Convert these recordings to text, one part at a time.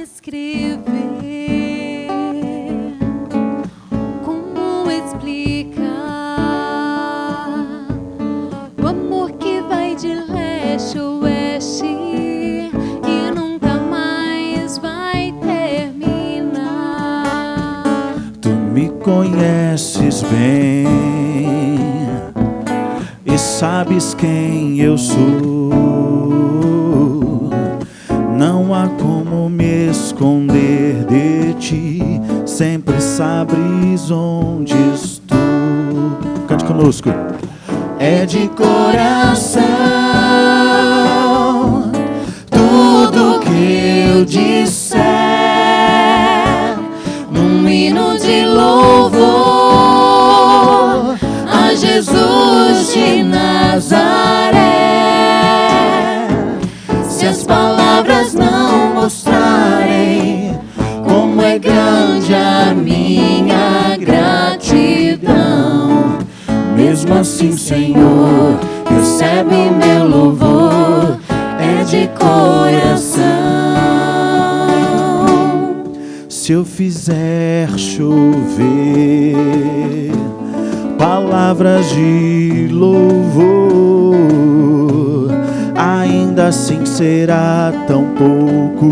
descrever, como explicar o amor que vai de leste a oeste e nunca mais vai terminar. Tu me conheces bem e sabes quem eu sou. Não há como me esconder de ti, sempre sabes onde estou. Cante conosco. É de coração tudo que eu disser, num hino de louvor a Jesus de Nazaré. Se as palavras não mostrarem como é grande a minha gratidão, mesmo assim, Senhor, recebe meu louvor, é de coração. Se eu fizer chover palavras de louvor, ainda assim será tão pouco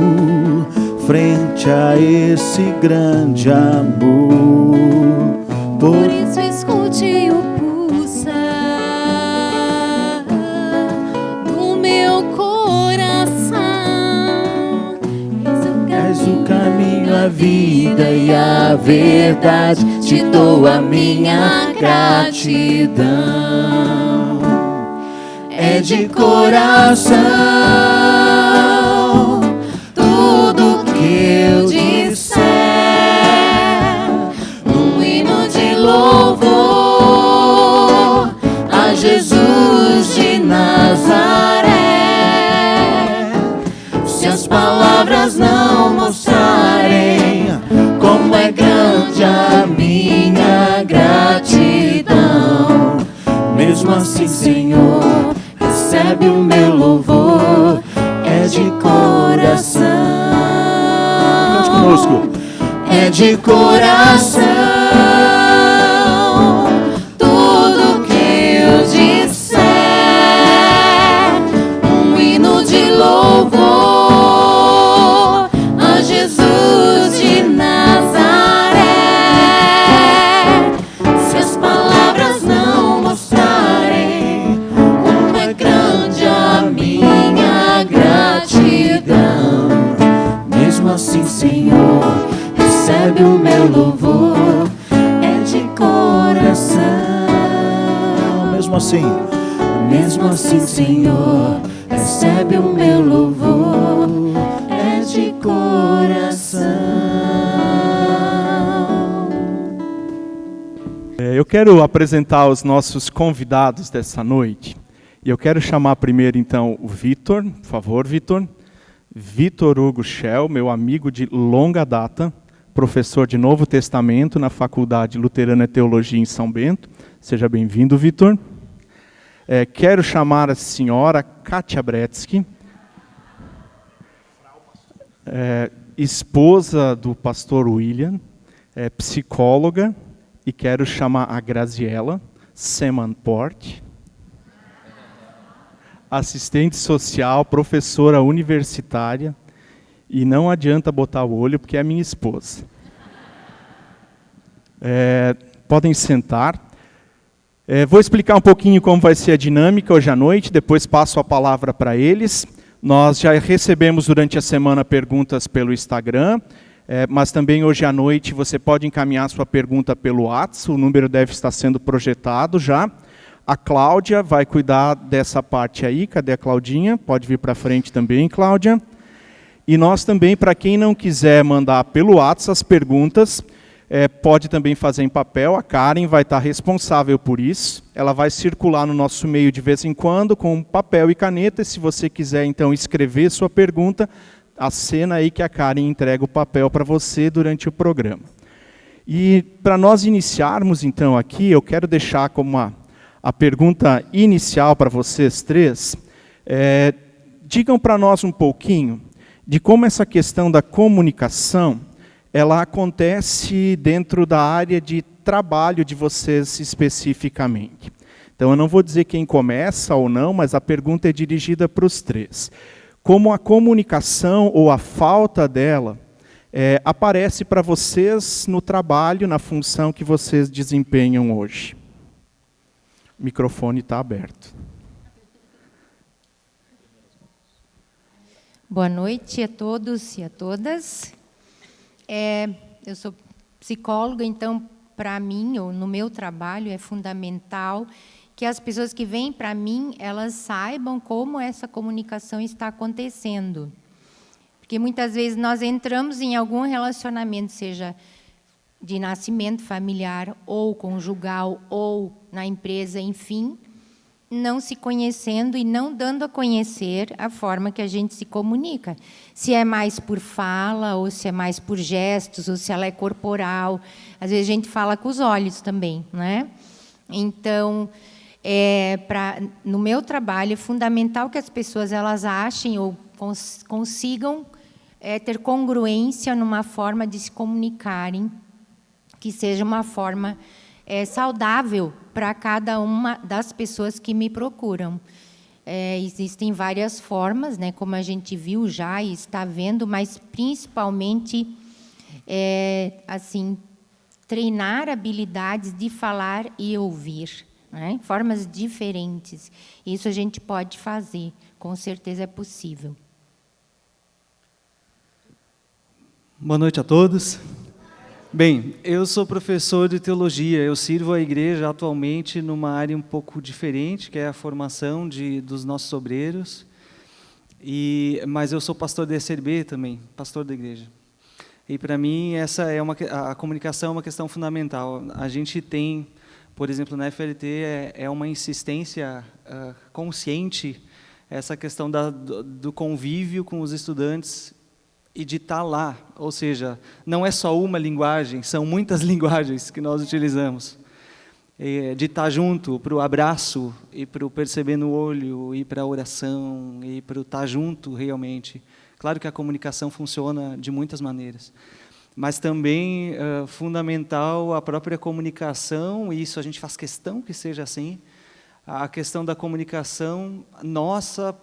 frente a esse grande amor. Por isso escute o pulsar do meu coração. És o caminho, a vida e a verdade, te dou a minha gratidão. É de coração tudo que eu disser, num hino de louvor a Jesus de Nazaré. Se as palavras não mostrarem como é grande a minha gratidão, mesmo assim, Senhor, recebe o meu louvor, é de coração. Cante conosco. É de coração tudo que eu disser, um hino de louvor a Jesus de Nazaré. Se as palavras não mostrarem como é grande a minha gratidão, mesmo assim, Senhor, recebe o meu louvor, é de coração. Mesmo assim, Senhor, recebe o meu louvor, é de coração. Eu quero apresentar os nossos convidados dessa noite. E eu quero chamar primeiro, então, o Vitor. Por favor, Vitor. Vitor Hugo Schell, meu amigo de longa data, professor de Novo Testamento na Faculdade Luterana de Teologia em São Bento. Seja bem-vindo, Vitor. Quero chamar a senhora Kátia Bretsky, esposa do pastor William, psicóloga, e quero chamar a Graziella Semanport, assistente social, professora universitária, e não adianta botar o olho, porque é minha esposa. Podem sentar. Vou explicar um pouquinho como vai ser a dinâmica hoje à noite, depois passo a palavra para eles. Nós já recebemos durante a semana perguntas pelo Instagram, mas também hoje à noite você pode encaminhar sua pergunta pelo WhatsApp, o número deve estar sendo projetado já. A Cláudia vai cuidar dessa parte aí. Cadê a Claudinha? Pode vir para frente também, Cláudia. E nós também, para quem não quiser mandar pelo WhatsApp as perguntas, pode também fazer em papel. A Karen vai estar responsável por isso. Ela vai circular no nosso meio de vez em quando com papel e caneta. E se você quiser, então, escrever sua pergunta, acena aí que a Karen entrega o papel para você durante o programa. E para nós iniciarmos, então, aqui, eu quero deixar como a pergunta inicial para vocês três. Digam para nós um pouquinho de como essa questão da comunicação, ela acontece dentro da área de trabalho de vocês especificamente. Então, eu não vou dizer quem começa ou não, mas a pergunta é dirigida para os três. Como a comunicação ou a falta dela aparece para vocês no trabalho, na função que vocês desempenham hoje? O microfone está aberto. Boa noite a todos e a todas. Eu sou psicóloga, então, para mim, ou no meu trabalho, é fundamental que as pessoas que vêm para mim, elas saibam como essa comunicação está acontecendo. Porque muitas vezes nós entramos em algum relacionamento, seja de nascimento familiar, ou conjugal, ou na empresa, enfim, não se conhecendo e não dando a conhecer a forma que a gente se comunica. Se é mais por fala, ou se é mais por gestos, ou se ela é corporal. Às vezes a gente fala com os olhos também, né? Então, no meu trabalho, é fundamental que as pessoas elas achem ou consigam ter congruência numa forma de se comunicarem, que seja uma forma saudável para cada uma das pessoas que me procuram. Existem várias formas, né, como a gente viu já e está vendo, mas principalmente assim, treinar habilidades de falar e ouvir, né, formas diferentes. Isso a gente pode fazer, com certeza é possível. Boa noite a todos. Bem, eu sou professor de teologia, eu sirvo a igreja atualmente numa área um pouco diferente, que é a formação dos nossos obreiros, mas eu sou pastor da SRB também, pastor da igreja. E para mim a comunicação é uma questão fundamental. A gente tem, por exemplo, na FLT, uma insistência consciente, essa questão do convívio com os estudantes, e de estar lá, ou seja, não é só uma linguagem, são muitas linguagens que nós utilizamos. De estar junto, para o abraço, e para o perceber no olho, e para a oração, e para o estar junto realmente. Claro que a comunicação funciona de muitas maneiras, mas também fundamental a própria comunicação, e isso a gente faz questão que seja assim, a questão da comunicação nossa,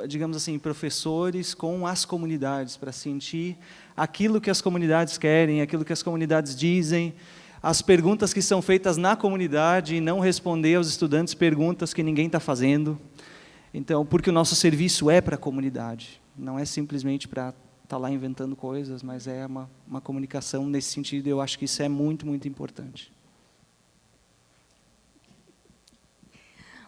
digamos assim, professores com as comunidades, para sentir aquilo que as comunidades querem, aquilo que as comunidades dizem, as perguntas que são feitas na comunidade, e não responder aos estudantes perguntas que ninguém está fazendo. Então, porque o nosso serviço é para a comunidade, não é simplesmente para estar lá inventando coisas, mas é uma comunicação nesse sentido. Eu acho que isso é muito, muito importante.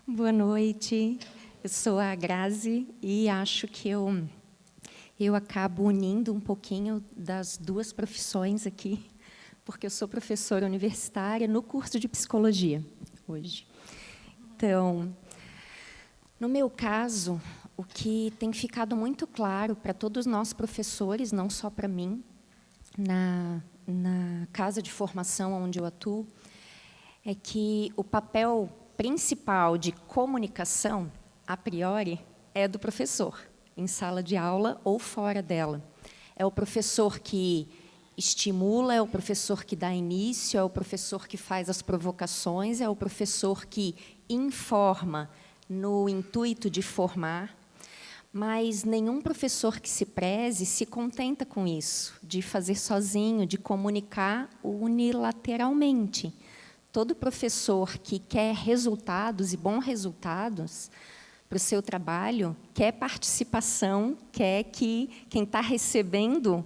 Boa noite. Eu sou a Grazi e acho que eu acabo unindo um pouquinho das duas profissões aqui, porque eu sou professora universitária no curso de psicologia hoje. Então, no meu caso, o que tem ficado muito claro para todos nós professores, não só para mim, na casa de formação onde eu atuo, é que o papel principal de comunicação, a priori, é do professor, em sala de aula ou fora dela. É o professor que estimula, é o professor que dá início, é o professor que faz as provocações, é o professor que informa no intuito de formar, mas nenhum professor que se preze se contenta com isso, de fazer sozinho, de comunicar unilateralmente. Todo professor que quer resultados e bons resultados para o seu trabalho, quer participação, quer que quem está recebendo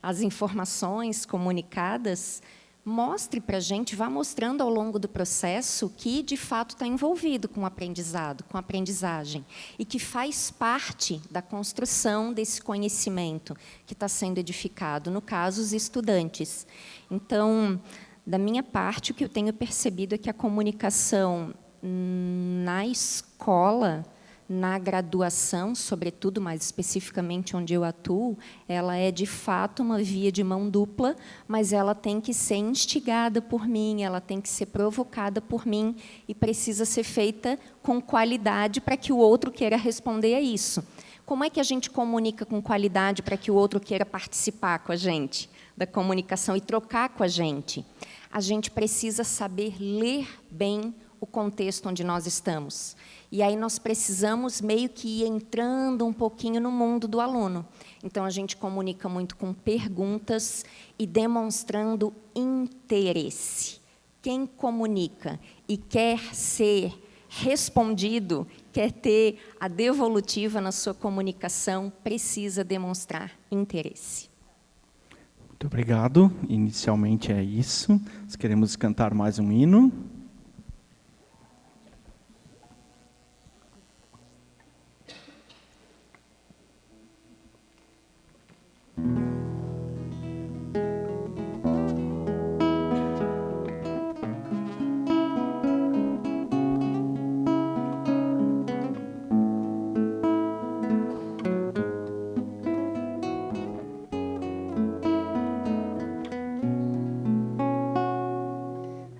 as informações comunicadas mostre para a gente, vá mostrando ao longo do processo que, de fato, está envolvido com o aprendizado, com a aprendizagem, e que faz parte da construção desse conhecimento que está sendo edificado, no caso, os estudantes. Então, da minha parte, o que eu tenho percebido é que a comunicação na escola, na graduação, sobretudo, mais especificamente onde eu atuo, ela é, de fato, uma via de mão dupla, mas ela tem que ser instigada por mim, ela tem que ser provocada por mim e precisa ser feita com qualidade para que o outro queira responder a isso. Como é que a gente comunica com qualidade para que o outro queira participar com a gente da comunicação e trocar com a gente? A gente precisa saber ler bem o contexto onde nós estamos. E aí nós precisamos meio que ir entrando um pouquinho no mundo do aluno. Então, a gente comunica muito com perguntas e demonstrando interesse. Quem comunica e quer ser respondido, quer ter a devolutiva na sua comunicação, precisa demonstrar interesse. Muito obrigado. Inicialmente é isso. Nós queremos cantar mais um hino.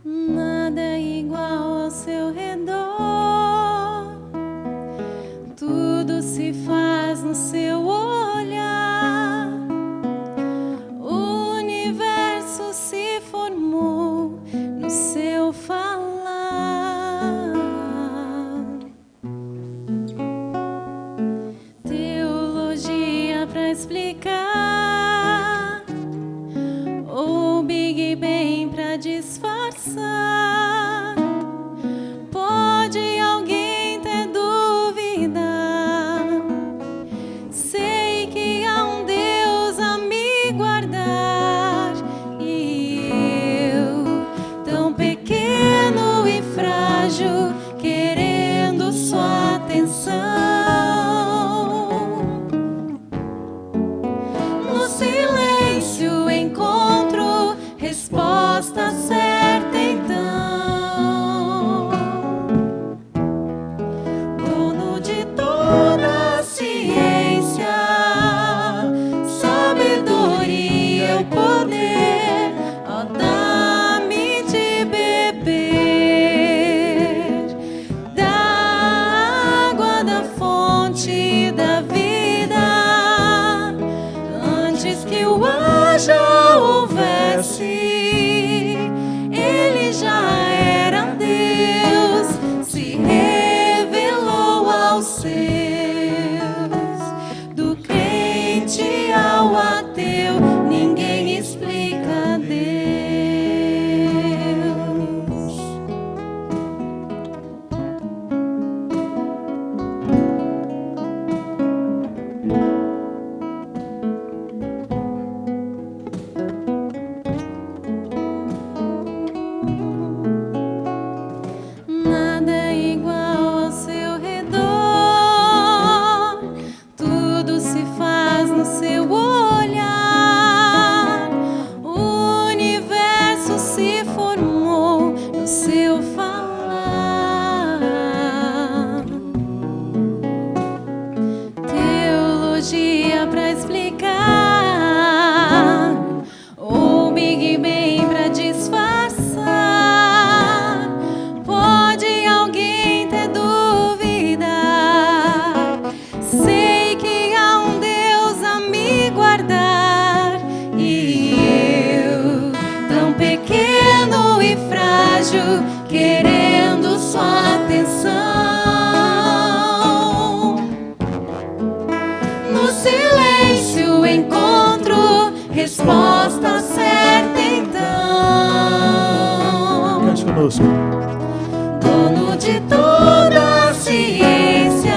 Nada é igual ao seu redor, tudo se faz no seu olhar, o universo se formou no seu falar. Teologia pra explicar, ou Big Bang pra disfarçar. Pode alguém ter dúvida? Sei que há um Deus a me guardar, e eu, tão pequeno e frágil, querendo sua atenção. No silêncio encontro resposta certa, então. Dono de toda a ciência, sabedoria e poder, ó, dá-me de beber da água da fonte da vida, antes que o haja houvesse. Ele já era Deus, se revelou aos seus, do crente ao ateu, ninguém explica Deus. Nada é igual ao seu redor, tudo se faz no seu olhar, o universo se formou no seu falar. Teologia pra explicar, ou Big Bang pra disfarçar. Pode alguém ter dúvida? Sei que há um Deus a me guardar, e eu, tão pequeno e frágil, querendo sua atenção. No silêncio encontro resposta certa, então. Cante conosco. Dono de toda a ciência,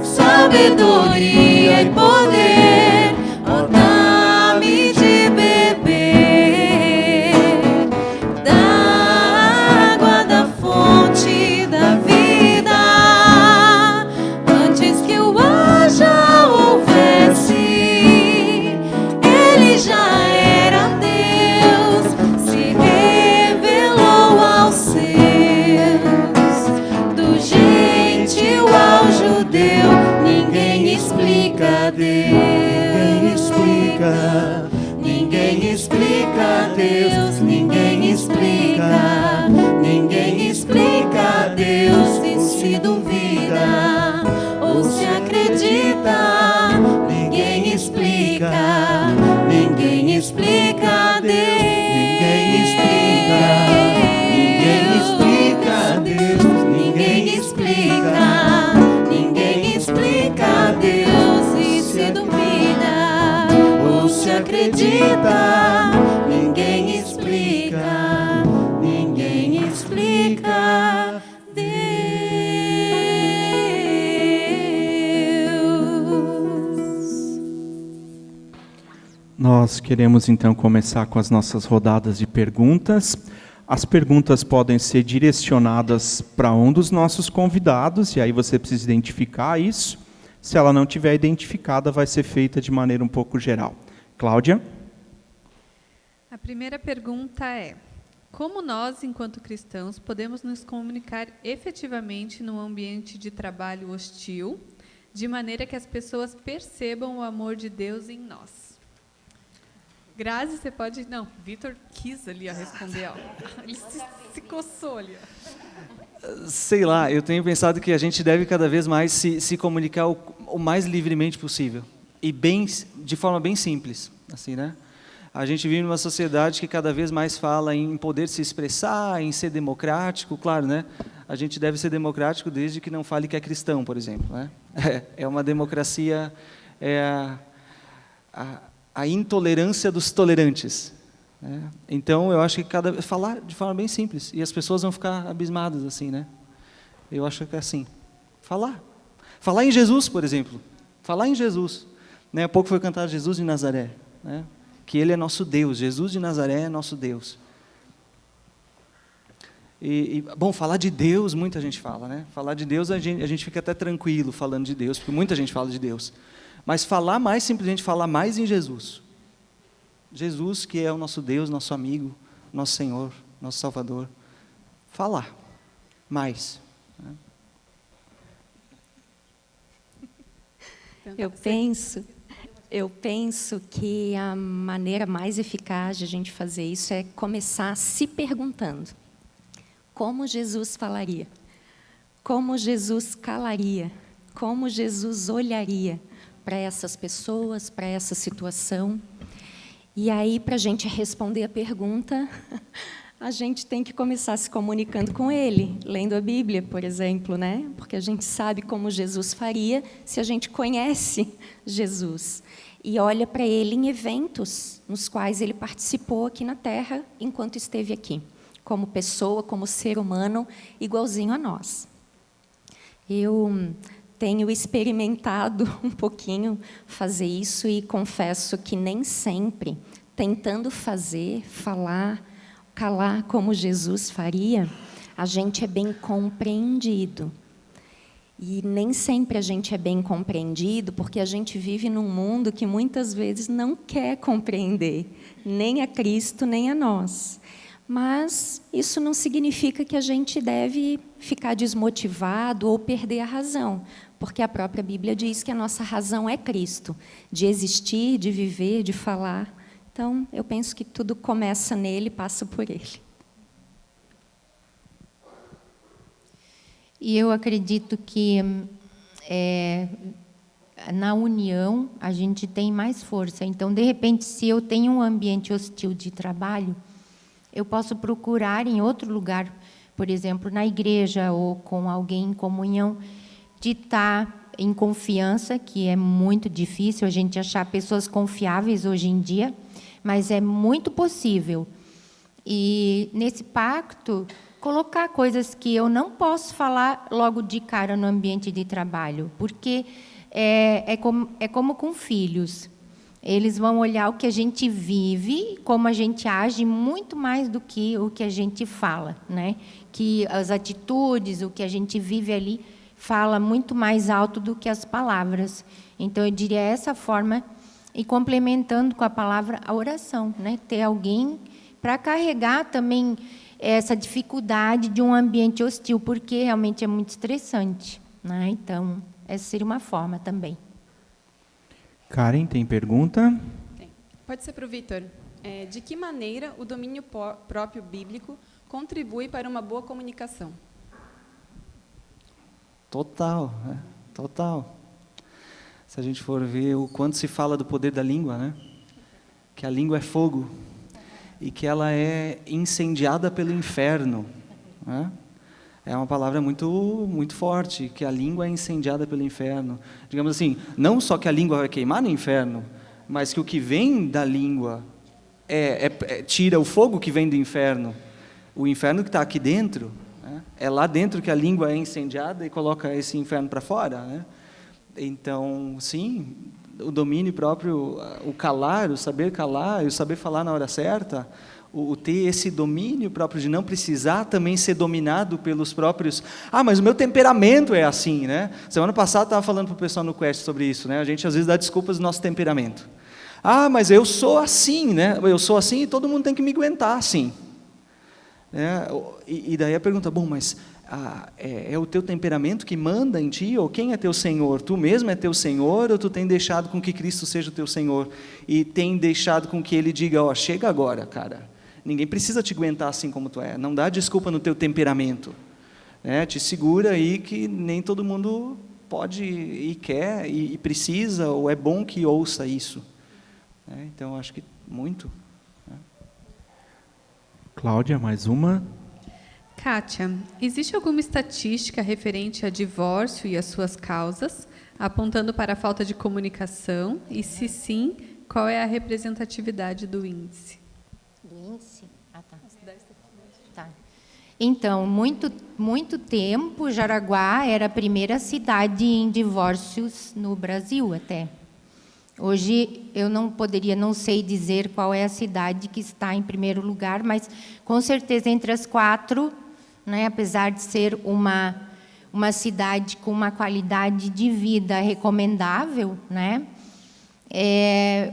sabedoria e poder, ó, dá-me de beber da água da fonte da vida, antes que o haja houvesse. Ele já era Deus, se revelou aos seus, do gentil ao judeu, ninguém explica Deus. Ninguém explica Deus, ninguém explica, Deus. E se duvida ou se acredita, acredita, ninguém explica, ninguém explica Deus, ninguém explica, ninguém explica Deus, ninguém explica, ninguém explica Deus. E se duvida, Ou se acredita, ninguém explica, ninguém explica Deus. Nós queremos então começar com as nossas rodadas de perguntas. As perguntas podem ser direcionadas para um dos nossos convidados, e aí você precisa identificar isso. Se ela não tiver identificada, vai ser feita de maneira um pouco geral. Cláudia? A primeira pergunta é: como nós, enquanto cristãos, podemos nos comunicar efetivamente num ambiente de trabalho hostil, de maneira que as pessoas percebam o amor de Deus em nós? Grazi, você pode... Não, Vitor quis ali responder. Ó. Ele se coçou ali. Sei lá, eu tenho pensado que a gente deve cada vez mais se comunicar o mais livremente possível. E de forma bem simples, assim, né? A gente vive numa sociedade que cada vez mais fala em poder se expressar, em ser democrático, claro, né? A gente deve ser democrático desde que não fale que é cristão, por exemplo, né? É uma democracia, a intolerância dos tolerantes, né? Então, eu acho que falar de forma bem simples, e as pessoas vão ficar abismadas, assim, né? Eu acho que é assim, falar em Jesus, por exemplo, falar em Jesus, né? Há pouco foi cantado Jesus de Nazaré, né? Que Ele é nosso Deus, Jesus de Nazaré é nosso Deus. Bom, falar de Deus, muita gente fala, né? Falar de Deus, a gente fica até tranquilo falando de Deus, porque muita gente fala de Deus. Mas falar mais, simplesmente falar mais em Jesus. Jesus, que é o nosso Deus, nosso amigo, nosso Senhor, nosso Salvador. Falar mais. Né? Eu penso que a maneira mais eficaz de a gente fazer isso é começar se perguntando: como Jesus falaria? Como Jesus calaria? Como Jesus olharia para essas pessoas, para essa situação? E aí, para a gente responder a pergunta, a gente tem que começar se comunicando com Ele, lendo a Bíblia, por exemplo, né? Porque a gente sabe como Jesus faria se a gente conhece Jesus e olha para Ele em eventos nos quais Ele participou aqui na Terra enquanto esteve aqui, como pessoa, como ser humano, igualzinho a nós. Eu tenho experimentado um pouquinho fazer isso e confesso que nem sempre, tentando fazer, falar, calar como Jesus faria, a gente é bem compreendido. E nem sempre a gente é bem compreendido, porque a gente vive num mundo que muitas vezes não quer compreender, nem a Cristo, nem a nós. Mas isso não significa que a gente deve ficar desmotivado ou perder a razão, porque a própria Bíblia diz que a nossa razão é Cristo, de existir, de viver, de falar. Então, eu penso que tudo começa nele, passa por ele. E eu acredito que na união a gente tem mais força. Então, de repente, se eu tenho um ambiente hostil de trabalho, eu posso procurar em outro lugar, por exemplo, na igreja ou com alguém em comunhão, de estar em confiança, que é muito difícil a gente achar pessoas confiáveis hoje em dia, mas é muito possível. E nesse pacto, colocar coisas que eu não posso falar logo de cara no ambiente de trabalho, porque é como com filhos. Eles vão olhar o que a gente vive, como a gente age, muito mais do que o que a gente fala, né? Que as atitudes, o que a gente vive ali, fala muito mais alto do que as palavras. Então, eu diria essa forma, e complementando com a palavra, a oração, né? Ter alguém para carregar também essa dificuldade de um ambiente hostil, porque realmente é muito estressante, né? Então, essa seria uma forma também. Karen, tem pergunta? Tem. Pode ser para o Vitor. De que maneira o domínio próprio bíblico contribui para uma boa comunicação? Total, né? Total. Se a gente for ver o quanto se fala do poder da língua, né? Que a língua é fogo e que ela é incendiada pelo inferno, né? É uma palavra muito forte, que a língua é incendiada pelo inferno. Digamos assim, não só que a língua vai queimar no inferno, mas que o que vem da língua tira o fogo que vem do inferno. O inferno que está aqui dentro, né? É lá dentro que a língua é incendiada e coloca esse inferno para fora, né? Então, sim, o domínio próprio, o calar, o saber calar, o saber falar na hora certa, o ter esse domínio próprio de não precisar também ser dominado pelos próprios... mas o meu temperamento é assim, né? Semana passada eu estava falando para o pessoal no Quest sobre isso, né? A gente às vezes dá desculpas do nosso temperamento. Mas eu sou assim, né? Eu sou assim e todo mundo tem que me aguentar assim. E daí a pergunta, mas é o teu temperamento que manda em ti, ou quem é teu Senhor? Tu mesmo é teu Senhor, ou tu tem deixado com que Cristo seja o teu Senhor? E tem deixado com que Ele diga, chega agora, cara. Ninguém precisa te aguentar assim como tu é. Não dá desculpa no teu temperamento. Te segura aí que nem todo mundo pode e quer e precisa, ou é bom que ouça isso. Então, acho que muito. Cláudia, mais uma. Kátia, existe alguma estatística referente a divórcio e as suas causas, apontando para a falta de comunicação? E, se sim, qual é a representatividade do índice? Do índice? Tá. Então, muito tempo, Jaraguá era a primeira cidade em divórcios no Brasil, até. Hoje, eu não sei dizer qual é a cidade que está em primeiro lugar, mas, com certeza, entre as 4, né, apesar de ser uma cidade com uma qualidade de vida recomendável, né,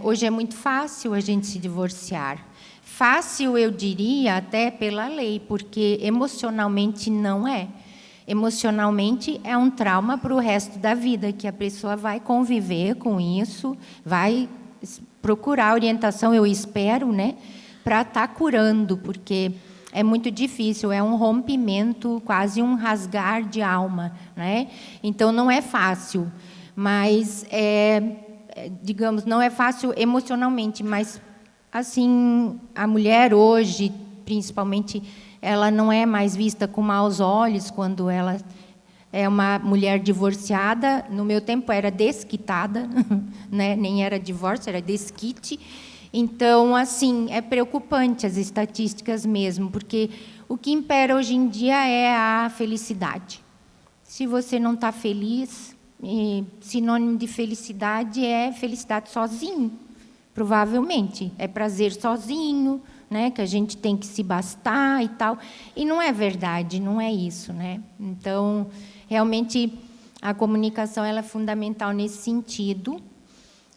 hoje é muito fácil a gente se divorciar. Fácil, eu diria, até pela lei, porque emocionalmente não é. Emocionalmente é um trauma para o resto da vida, que a pessoa vai conviver com isso, vai procurar orientação, eu espero, né, para estar curando, porque é muito difícil, é um rompimento, quase um rasgar de alma, né? Então, não é fácil, mas, digamos, não é fácil emocionalmente, mas, assim, a mulher hoje, principalmente, ela não é mais vista com maus olhos quando ela é uma mulher divorciada. No meu tempo era desquitada, né? Nem era divórcio, era desquite. Então, assim, é preocupante as estatísticas mesmo, porque o que impera hoje em dia é a felicidade. Se você não está feliz, sinônimo de felicidade é felicidade sozinho, provavelmente. É prazer sozinho, né, que a gente tem que se bastar e tal. E não é verdade, não é isso, né? Então, realmente, a comunicação ela é fundamental nesse sentido.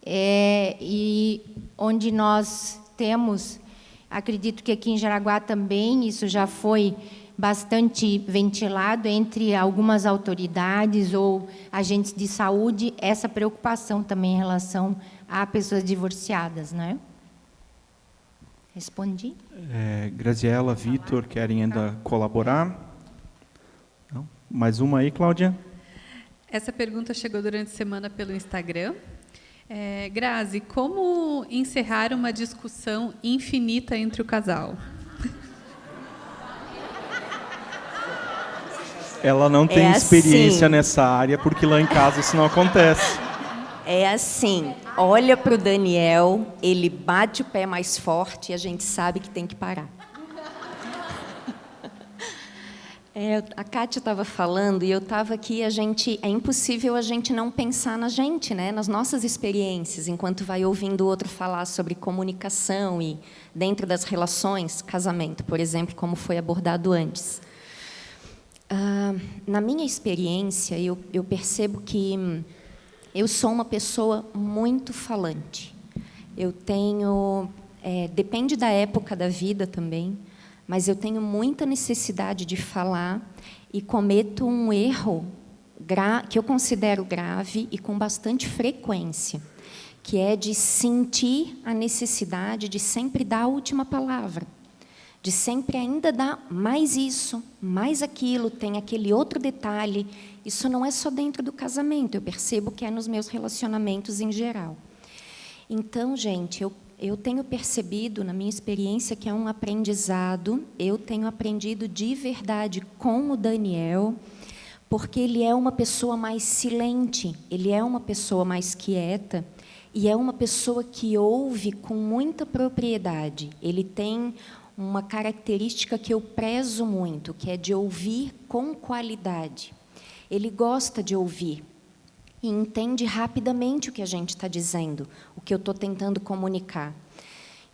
E onde nós temos, acredito que aqui em Jaraguá também, isso já foi bastante ventilado entre algumas autoridades ou agentes de saúde, essa preocupação também em relação a pessoas divorciadas, né? Respondi? Graziela, Vitor, querem ainda colaborar? Não? Mais uma aí, Cláudia? Essa pergunta chegou durante a semana pelo Instagram. Grazi, como encerrar uma discussão infinita entre o casal? Ela não tem experiência nessa área, porque lá em casa isso não acontece. É assim, olha para o Daniel, ele bate o pé mais forte e a gente sabe que tem que parar. A Kátia estava falando e eu estava aqui, é impossível a gente não pensar na gente, né? Nas nossas experiências, enquanto vai ouvindo o outro falar sobre comunicação e dentro das relações, casamento, por exemplo, como foi abordado antes. Na minha experiência, eu percebo que eu sou uma pessoa muito falante. Eu tenho, depende da época da vida também, mas eu tenho muita necessidade de falar e cometo um erro que eu considero grave e com bastante frequência, que é de sentir a necessidade de sempre dar a última palavra, de sempre ainda dar mais isso, mais aquilo, tem aquele outro detalhe. Isso não é só dentro do casamento, eu percebo que é nos meus relacionamentos em geral. Então, gente, eu tenho percebido, na minha experiência, que é um aprendizado. Eu tenho aprendido de verdade com o Daniel, porque ele é uma pessoa mais silente, ele é uma pessoa mais quieta, e é uma pessoa que ouve com muita propriedade. Ele tem uma característica que eu prezo muito, que é de ouvir com qualidade. Ele gosta de ouvir e entende rapidamente o que a gente está dizendo, o que eu estou tentando comunicar.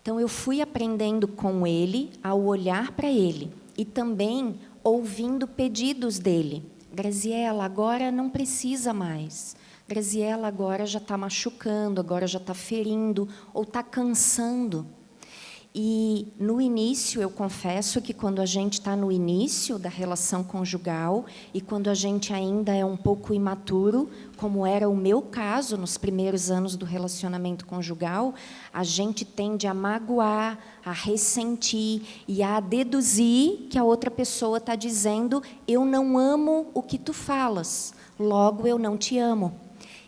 Então, eu fui aprendendo com ele, ao olhar para ele, e também ouvindo pedidos dele. Graziela, agora não precisa mais. Graziela, agora já está machucando, agora já está ferindo, ou está cansando. E, no início, eu confesso que quando a gente está no início da relação conjugal e quando a gente ainda é um pouco imaturo, como era o meu caso nos primeiros anos do relacionamento conjugal, a gente tende a magoar, a ressentir e a deduzir que a outra pessoa está dizendo: eu não amo o que tu falas, logo eu não te amo.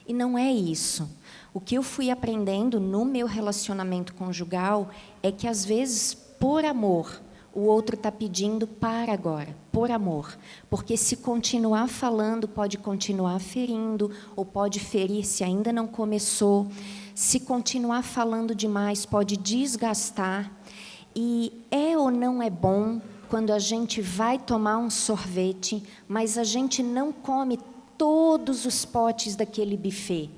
E não é isso. O que eu fui aprendendo no meu relacionamento conjugal é que, às vezes, por amor, o outro está pedindo para agora, por amor. Porque se continuar falando, pode continuar ferindo, ou pode ferir se ainda não começou. Se continuar falando demais, pode desgastar. E é ou não é bom quando a gente vai tomar um sorvete, mas a gente não come todos os potes daquele buffet.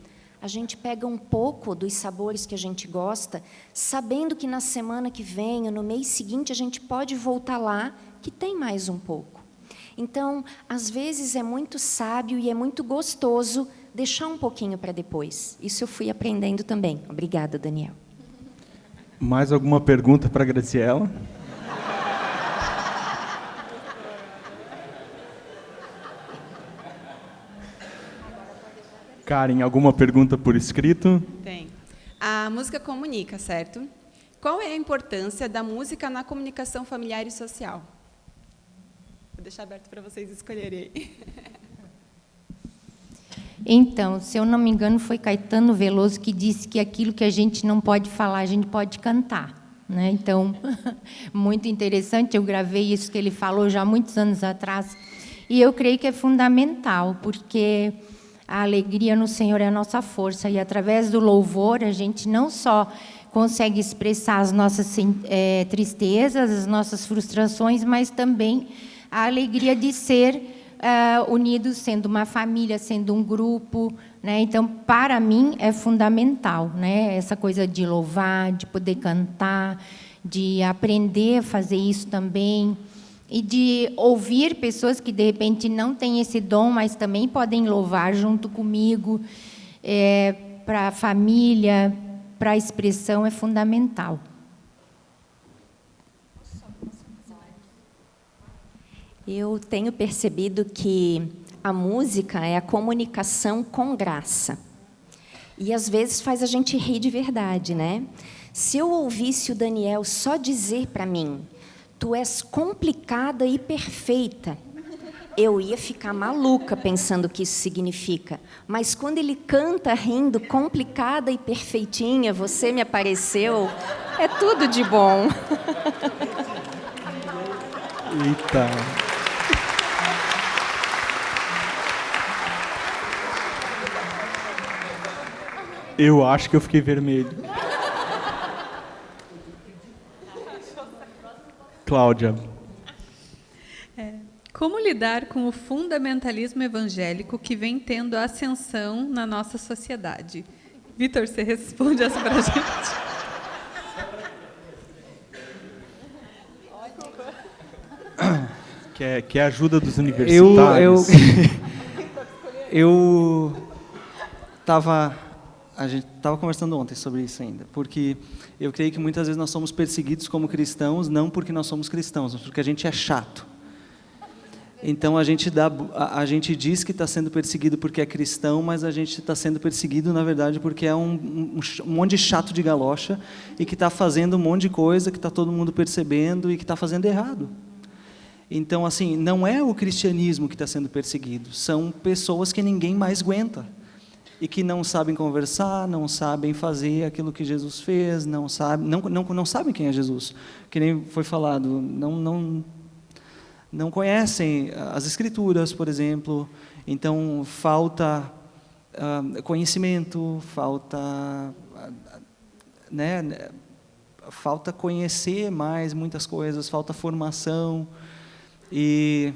A gente pega um pouco dos sabores que a gente gosta, sabendo que na semana que vem, ou no mês seguinte, a gente pode voltar lá, que tem mais um pouco. Então, às vezes é muito sábio e é muito gostoso deixar um pouquinho para depois. Isso eu fui aprendendo também. Obrigada, Daniel. Mais alguma pergunta para a Graziela? Karen, alguma pergunta por escrito? Tem. A música comunica, certo? Qual é a importância da música na comunicação familiar e social? Vou deixar aberto para vocês escolherem. Então, se eu não me engano, foi Caetano Veloso que disse que aquilo que a gente não pode falar, a gente pode cantar, né? Então, muito interessante, eu gravei isso que ele falou já há muitos anos atrás, e eu creio que é fundamental, porque a alegria no Senhor é a nossa força, e através do louvor a gente não só consegue expressar as nossas tristezas, as nossas frustrações, mas também a alegria de ser unidos, sendo uma família, sendo um grupo, né? Então, para mim, é fundamental, né? Essa coisa de louvar, de poder cantar, de aprender a fazer isso também, e de ouvir pessoas que, de repente, não têm esse dom, mas também podem louvar junto comigo. Para a família, para a expressão, é fundamental. Eu tenho percebido que a música é a comunicação com graça. E, às vezes, faz a gente rir de verdade, né? Se eu ouvisse o Daniel só dizer para mim: tu és complicada e perfeita, eu ia ficar maluca pensando o que isso significa. Mas quando ele canta rindo, complicada e perfeitinha, você me apareceu, é tudo de bom. Eita! Eu acho que eu fiquei vermelho. Cláudia. Como lidar com o fundamentalismo evangélico que vem tendo ascensão na nossa sociedade? Vitor, você responde essa para a gente. Quer a ajuda dos universitários? A gente estava conversando ontem sobre isso ainda, porque eu creio que muitas vezes nós somos perseguidos como cristãos, não porque nós somos cristãos, mas porque a gente é chato. Então a gente diz que está sendo perseguido porque é cristão, mas a gente está sendo perseguido, na verdade, porque é um monte de chato de galocha e que está fazendo um monte de coisa que está todo mundo percebendo e que está fazendo errado. Então, assim, não é o cristianismo que está sendo perseguido, são pessoas que ninguém mais aguenta e que não sabem conversar, não sabem fazer aquilo que Jesus fez, não sabem quem é Jesus, que nem foi falado, não conhecem as Escrituras, por exemplo. Então falta conhecimento, falta conhecer mais muitas coisas, falta formação. E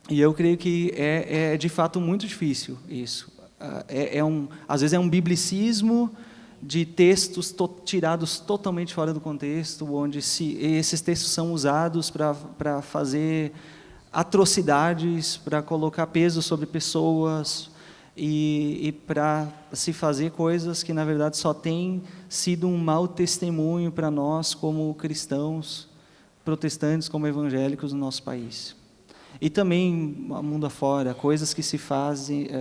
eu creio que é de fato muito difícil isso. Às vezes é um biblicismo de textos tirados totalmente fora do contexto, onde esses textos são usados para fazer atrocidades, para colocar peso sobre pessoas e para se fazer coisas que, na verdade, só têm sido um mau testemunho para nós como cristãos, protestantes, como evangélicos no nosso país. E também, mundo afora, coisas que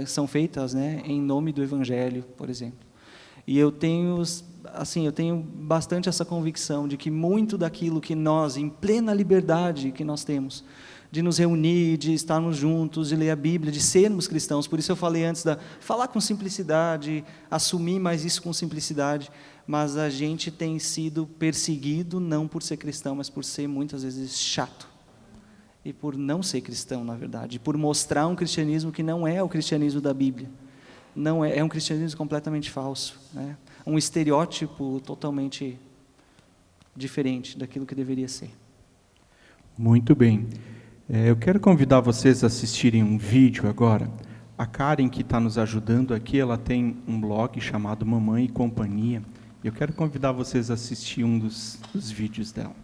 são feitas, né, em nome do evangelho, por exemplo. E eu tenho bastante essa convicção de que muito daquilo que nós, em plena liberdade que nós temos, de nos reunir, de estarmos juntos, de ler a Bíblia, de sermos cristãos, por isso eu falei antes falar com simplicidade, assumir mais isso com simplicidade, mas a gente tem sido perseguido não por ser cristão, mas por ser muitas vezes chato, e por não ser cristão, na verdade, por mostrar um cristianismo que não é o cristianismo da Bíblia. Não é um cristianismo completamente falso, né? Um estereótipo totalmente diferente daquilo que deveria ser. Muito bem. Eu quero convidar vocês a assistirem um vídeo agora. A Karen, que está nos ajudando aqui, ela tem um blog chamado Mamãe e Companhia. Eu quero convidar vocês a assistir um dos vídeos dela.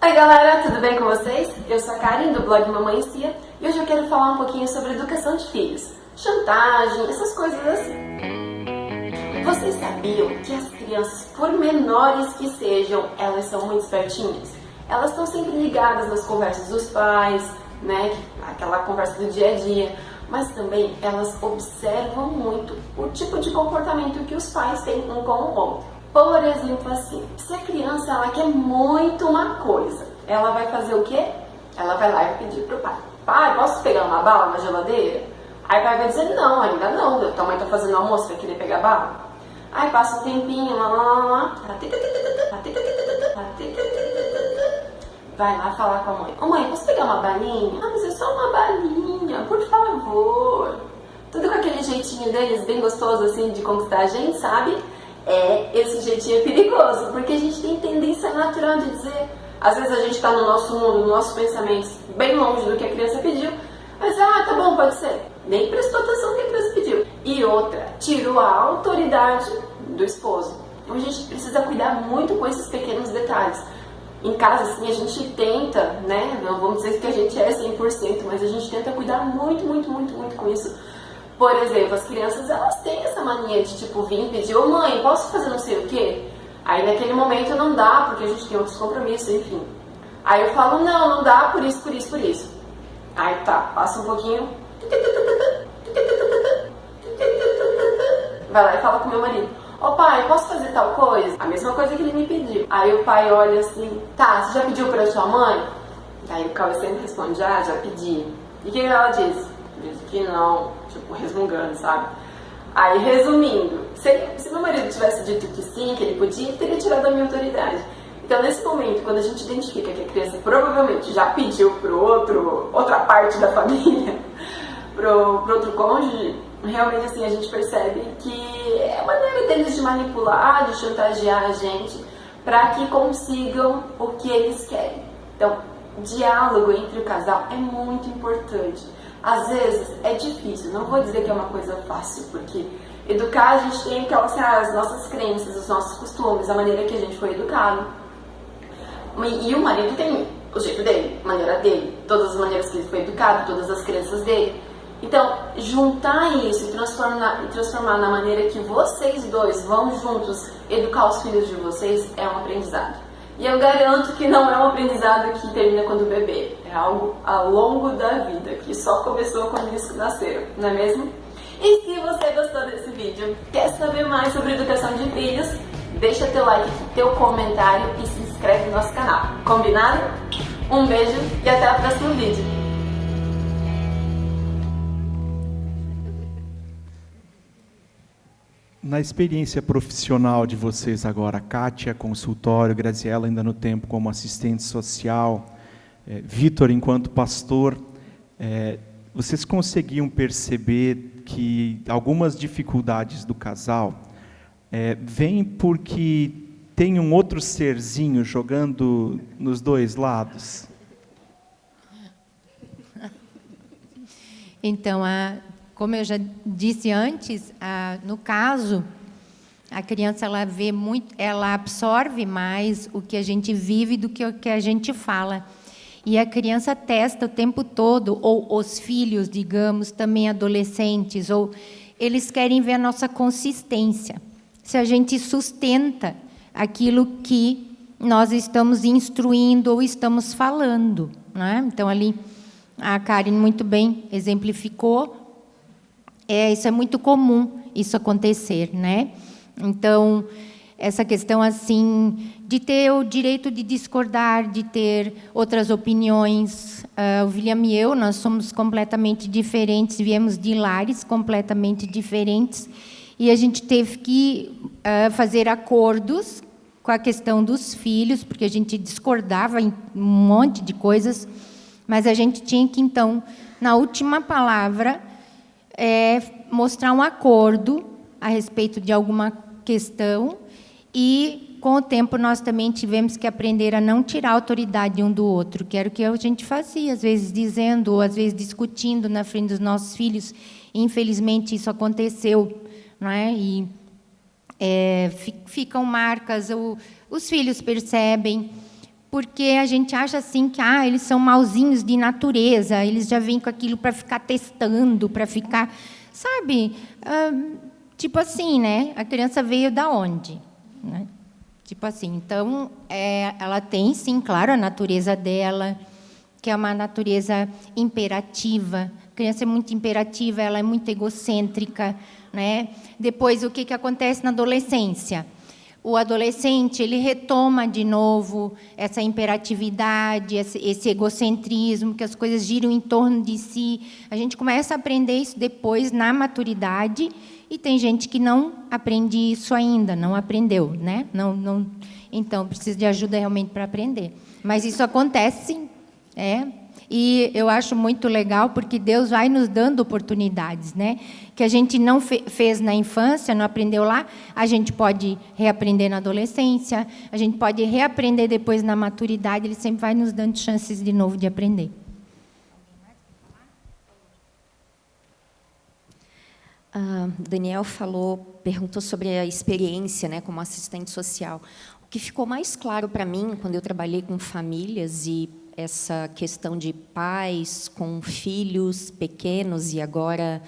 Oi galera, tudo bem com vocês? Eu sou a Karen, do blog Mamãe e Cia, e hoje eu quero falar um pouquinho sobre educação de filhos. Chantagem, essas coisas assim. Vocês sabiam que as crianças, por menores que sejam, elas são muito espertinhas? Elas estão sempre ligadas nas conversas dos pais, né? Aquela conversa do dia a dia. Mas também elas observam muito o tipo de comportamento que os pais têm um com o outro. Por exemplo, assim, se a criança ela quer muito uma coisa, ela vai fazer o quê? Ela vai lá e pedir pro pai. Pai, posso pegar uma bala na geladeira? Aí o pai vai dizer, não, ainda não, tua mãe tá fazendo almoço, vai querer pegar bala? Aí passa um tempinho, vai lá falar com a mãe. Ô mãe, posso pegar uma balinha? Ah, mas é só uma balinha, por favor. Tudo com aquele jeitinho deles, bem gostoso assim, de conquistar a gente, sabe? Esse jeitinho é perigoso, porque a gente tem tendência natural de dizer, às vezes a gente está no nosso mundo, nos nossos pensamentos, bem longe do que a criança pediu, mas, tá bom, pode ser. Nem prestou atenção no que a criança pediu. E outra, tirou a autoridade do esposo. Então a gente precisa cuidar muito com esses pequenos detalhes. Em casa, assim, a gente tenta, né, não vamos dizer que a gente é 100%, mas a gente tenta cuidar muito, muito, muito, muito com isso. Por exemplo, as crianças, elas têm essa mania de, tipo, vir pedir, ô mãe, posso fazer não sei o quê? Aí naquele momento não dá, porque a gente tem outros compromissos, enfim. Aí eu falo, não dá, por isso, por isso, por isso. Aí tá, passa um pouquinho. Vai lá e fala com meu marido. Ô pai, posso fazer tal coisa? A mesma coisa que ele me pediu. Aí o pai olha assim, tá, você já pediu pra sua mãe? Aí o Cauê sempre responde, já pedi. E o que ela diz? Diz que não, tipo, resmungando, sabe? Aí, resumindo, se meu marido tivesse dito que sim, que ele podia, ele teria tirado a minha autoridade. Então, nesse momento, quando a gente identifica que a criança provavelmente já pediu pro outra parte da família, pro outro cônjuge, realmente assim, a gente percebe que é a maneira deles de manipular, de chantagear a gente, para que consigam o que eles querem. Então, diálogo entre o casal é muito importante. Às vezes é difícil, não vou dizer que é uma coisa fácil, porque educar a gente tem aquelas, as nossas crenças, os nossos costumes, a maneira que a gente foi educado. E o marido tem o jeito dele, a maneira dele, todas as maneiras que ele foi educado, todas as crenças dele. Então, juntar isso e transformar na maneira que vocês dois vão juntos educar os filhos de vocês é um aprendizado. E eu garanto que não é um aprendizado que termina quando o bebê. É algo ao longo da vida, que só começou quando eles nasceram, não é mesmo? E se você gostou desse vídeo, quer saber mais sobre educação de filhos, deixa teu like aqui, teu comentário e se inscreve no nosso canal. Combinado? Um beijo e até o próximo vídeo. Na experiência profissional de vocês agora, Kátia, consultório, Graziela ainda no tempo como assistente social, Vitor enquanto pastor, vocês conseguiam perceber que algumas dificuldades do casal vêm porque tem um outro serzinho jogando nos dois lados? Então, como eu já disse antes, no caso, a criança ela absorve mais o que a gente vive do que o que a gente fala. E a criança testa o tempo todo, ou os filhos, digamos, também adolescentes, ou eles querem ver a nossa consistência. Se a gente sustenta aquilo que nós estamos instruindo ou estamos falando, né? Então, ali, a Karen muito bem exemplificou. Isso é muito comum, isso acontecer, né? Então, essa questão, assim, de ter o direito de discordar, de ter outras opiniões. O William e eu, nós somos completamente diferentes, viemos de lares completamente diferentes, e a gente teve que fazer acordos com a questão dos filhos, porque a gente discordava em um monte de coisas, mas a gente tinha que, então, na última palavra, mostrar um acordo a respeito de alguma questão, e, com o tempo, nós também tivemos que aprender a não tirar a autoridade um do outro, que era o que a gente fazia, às vezes dizendo, ou às vezes discutindo na frente dos nossos filhos. Infelizmente, isso aconteceu, não é? E ficam marcas, os filhos percebem, porque a gente acha assim que eles são mauzinhos de natureza, eles já vêm com aquilo para ficar testando, para ficar, sabe, tipo assim, né? A criança veio da onde, né? Tipo assim, então, ela tem, sim, claro, a natureza dela, que é uma natureza imperativa. A criança é muito imperativa, ela é muito egocêntrica, né? Depois, o que acontece na adolescência? O adolescente, ele retoma de novo essa imperatividade, esse egocentrismo, que as coisas giram em torno de si. A gente começa a aprender isso depois, na maturidade, e tem gente que não aprende isso ainda, não aprendeu, né? Não, então, precisa de ajuda realmente para aprender. Mas isso acontece, sim. E eu acho muito legal, porque Deus vai nos dando oportunidades, né? Que a gente não fez na infância, não aprendeu lá, a gente pode reaprender na adolescência, a gente pode reaprender depois na maturidade, Ele sempre vai nos dando chances de novo de aprender. Daniel perguntou sobre a experiência, né, como assistente social. O que ficou mais claro para mim, quando eu trabalhei com famílias e essa questão de pais com filhos pequenos e agora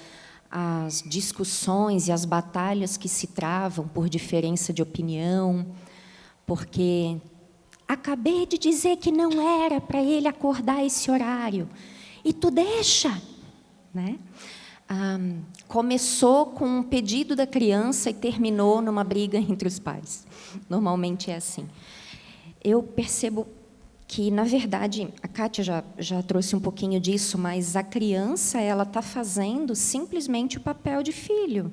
as discussões e as batalhas que se travam por diferença de opinião, porque acabei de dizer que não era para ele acordar esse horário, e tu deixa, né? Começou com um pedido da criança e terminou numa briga entre os pais. Normalmente é assim. Eu percebo que, na verdade, a Kátia já trouxe um pouquinho disso, mas a criança ela está fazendo simplesmente o papel de filho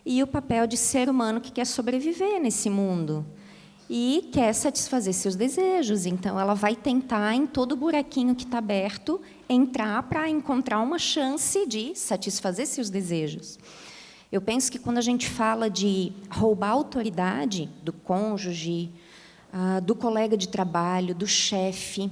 e o papel de ser humano que quer sobreviver nesse mundo e quer satisfazer seus desejos. Então, ela vai tentar, em todo buraquinho que está aberto, entrar para encontrar uma chance de satisfazer seus desejos. Eu penso que, quando a gente fala de roubar a autoridade do cônjuge, do colega de trabalho, do chefe,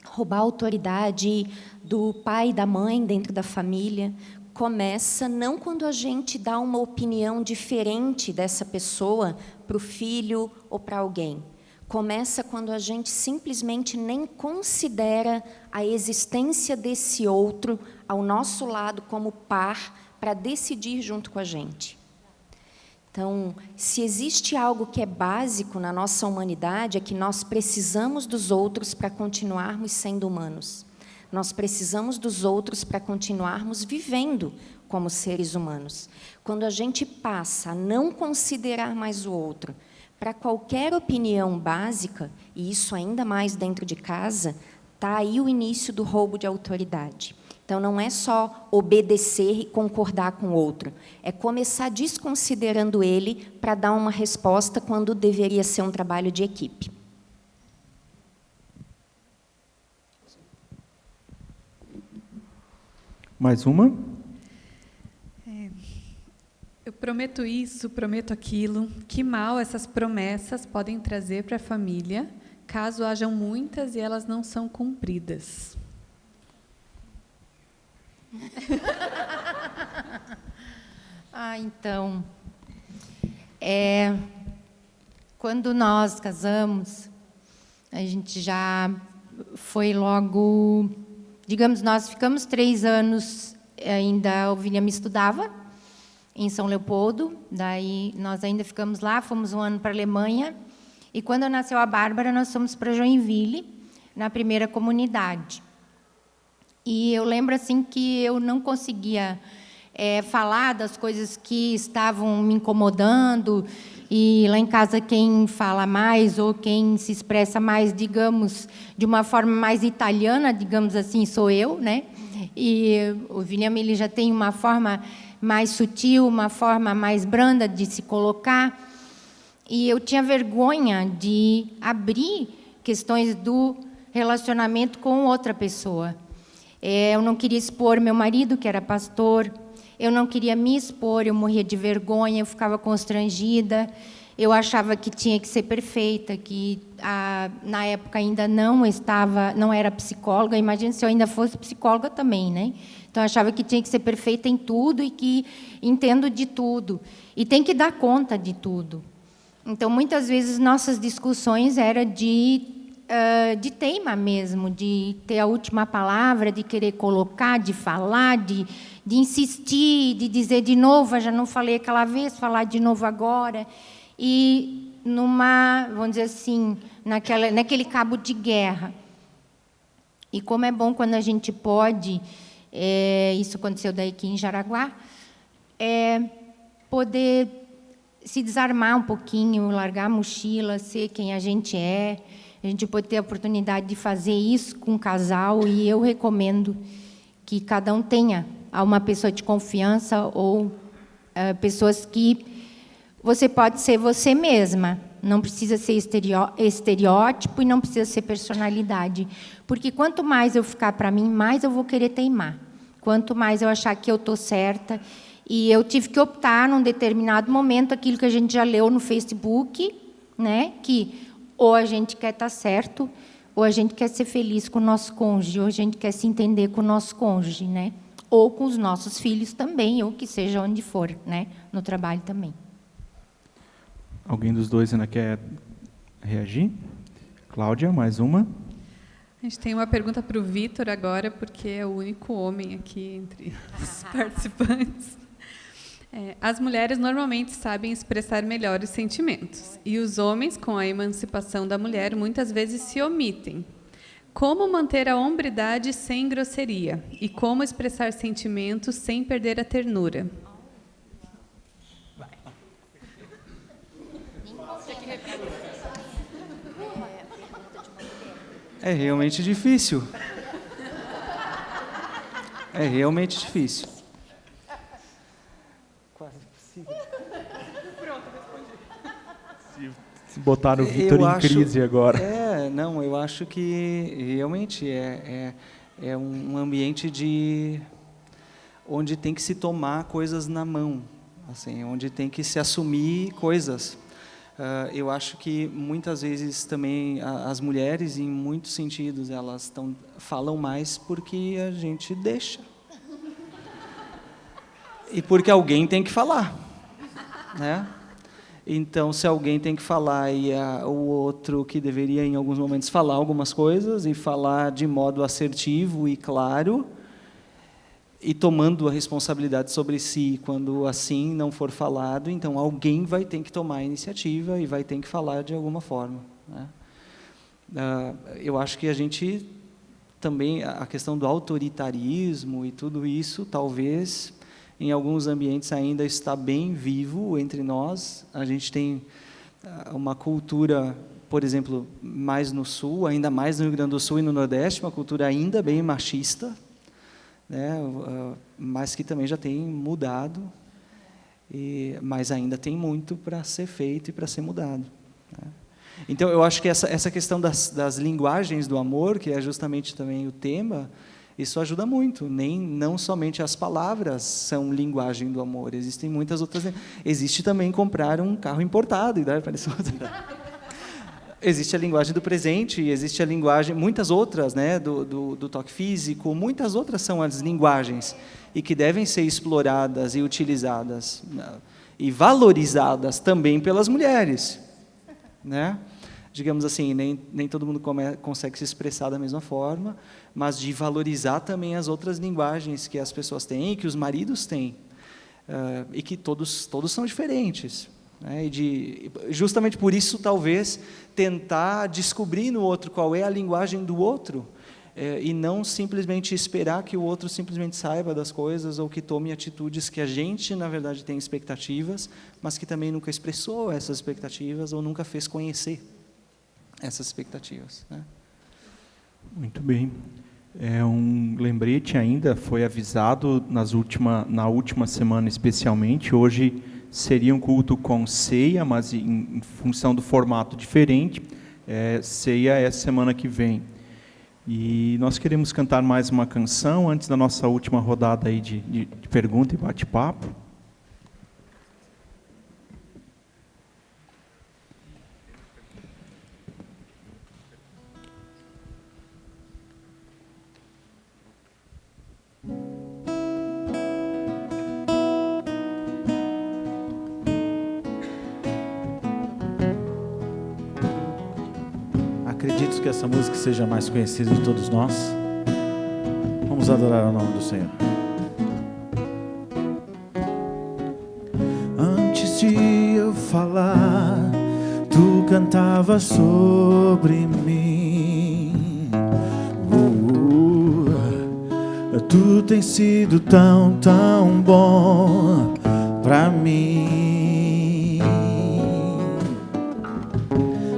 roubar a autoridade do pai e da mãe dentro da família, começa não quando a gente dá uma opinião diferente dessa pessoa para o filho ou para alguém. Começa quando a gente simplesmente nem considera a existência desse outro ao nosso lado como par para decidir junto com a gente. Então, se existe algo que é básico na nossa humanidade, é que nós precisamos dos outros para continuarmos sendo humanos. Nós precisamos dos outros para continuarmos vivendo como seres humanos. Quando a gente passa a não considerar mais o outro para qualquer opinião básica, e isso ainda mais dentro de casa, está aí o início do roubo de autoridade. Então, não é só obedecer e concordar com o outro, é começar desconsiderando ele para dar uma resposta quando deveria ser um trabalho de equipe. Mais uma? Eu prometo isso, prometo aquilo. Que mal essas promessas podem trazer para a família, caso hajam muitas e elas não são cumpridas? Então, quando nós casamos, a gente já foi logo, digamos, nós ficamos 3 anos, ainda o William estudava em São Leopoldo, daí nós ainda ficamos lá, fomos um ano para a Alemanha, e quando nasceu a Bárbara, nós fomos para Joinville, na primeira comunidade. E eu lembro assim que eu não conseguia falar das coisas que estavam me incomodando, e lá em casa quem fala mais ou quem se expressa mais, digamos, de uma forma mais italiana, digamos assim, sou eu, né? E o William, ele já tem uma forma mais sutil, uma forma mais branda de se colocar, e eu tinha vergonha de abrir questões do relacionamento com outra pessoa. Eu não queria expor meu marido, que era pastor, eu não queria me expor, eu morria de vergonha, eu ficava constrangida, eu achava que tinha que ser perfeita, que na época ainda não era psicóloga, imagina se eu ainda fosse psicóloga também, né? Então, eu achava que tinha que ser perfeita em tudo e que entendo de tudo, e tem que dar conta de tudo. Então, muitas vezes, nossas discussões eram de teima mesmo, de ter a última palavra, de querer colocar, de falar, de insistir, de dizer de novo, já não falei aquela vez, falar de novo agora. E vamos dizer assim, naquele cabo de guerra. E como é bom quando a gente pode, isso aconteceu daí aqui em Jaraguá, poder se desarmar um pouquinho, largar a mochila, ser quem a gente é. A gente pode ter a oportunidade de fazer isso com um casal, e eu recomendo que cada um tenha uma pessoa de confiança ou pessoas que você pode ser você mesma, não precisa ser estereótipo e não precisa ser personalidade, porque quanto mais eu ficar para mim, mais eu vou querer teimar, quanto mais eu achar que eu estou certa. E eu tive que optar, num determinado momento, aquilo que a gente já leu no Facebook, né, que ou a gente quer estar certo, ou a gente quer ser feliz com o nosso cônjuge, ou a gente quer se entender com o nosso cônjuge, né? Ou com os nossos filhos também, ou que seja onde for, né? No trabalho também. Alguém dos dois ainda quer reagir? Cláudia, mais uma. A gente tem uma pergunta para o Vitor agora, porque é o único homem aqui entre os participantes. As mulheres normalmente sabem expressar melhor os sentimentos, e os homens, com a emancipação da mulher, muitas vezes se omitem. Como manter a hombridade sem grosseria? E como expressar sentimentos sem perder a ternura? É realmente difícil. É realmente difícil. Quase impossível. Pronto, respondi. Se botaram o Vitor em crise agora. Não, eu acho que realmente é um ambiente onde tem que se tomar coisas na mão, assim, onde tem que se assumir coisas. Eu acho que muitas vezes também as mulheres, em muitos sentidos, elas falam mais porque a gente deixa. E porque alguém tem que falar, né? Então, se alguém tem que falar e o outro que deveria, em alguns momentos, falar algumas coisas e falar de modo assertivo e claro, e tomando a responsabilidade sobre si. Quando assim não for falado, então alguém vai ter que tomar a iniciativa e vai ter que falar de alguma forma, né? Eu acho que a gente também, a questão do autoritarismo e tudo isso, talvez em alguns ambientes ainda está bem vivo entre nós. A gente tem uma cultura, por exemplo, mais no Sul, ainda mais no Rio Grande do Sul e no Nordeste, uma cultura ainda bem machista, né? Mas que também já tem mudado, mas ainda tem muito para ser feito e para ser mudado, né? Então, eu acho que essa questão das linguagens do amor, que é justamente também o tema, isso ajuda muito. Não somente as palavras são linguagem do amor, existem muitas outras. Existe também comprar um carro importado e dar para isso. Existe a linguagem do presente, existe a linguagem, muitas outras, né, do toque físico, muitas outras são as linguagens, e que devem ser exploradas e utilizadas, e valorizadas também pelas mulheres, né? Digamos assim, nem todo mundo consegue se expressar da mesma forma, mas de valorizar também as outras linguagens que as pessoas têm, que os maridos têm, e que todos são diferentes, né? E justamente por isso, talvez, tentar descobrir no outro qual é a linguagem do outro, e não simplesmente esperar que o outro simplesmente saiba das coisas ou que tome atitudes que a gente, na verdade, tem expectativas, mas que também nunca expressou essas expectativas ou nunca fez conhecer essas expectativas, né? Muito bem. Um lembrete ainda, foi avisado na última semana especialmente, hoje seria um culto com ceia, mas em função do formato diferente. Ceia é semana que vem. E nós queremos cantar mais uma canção antes da nossa última rodada aí de pergunta e bate-papo. Acredito que essa música seja mais conhecida de todos nós. Vamos adorar o nome do Senhor. Antes de eu falar, tu cantavas sobre mim. Tu tens sido tão, tão bom pra mim.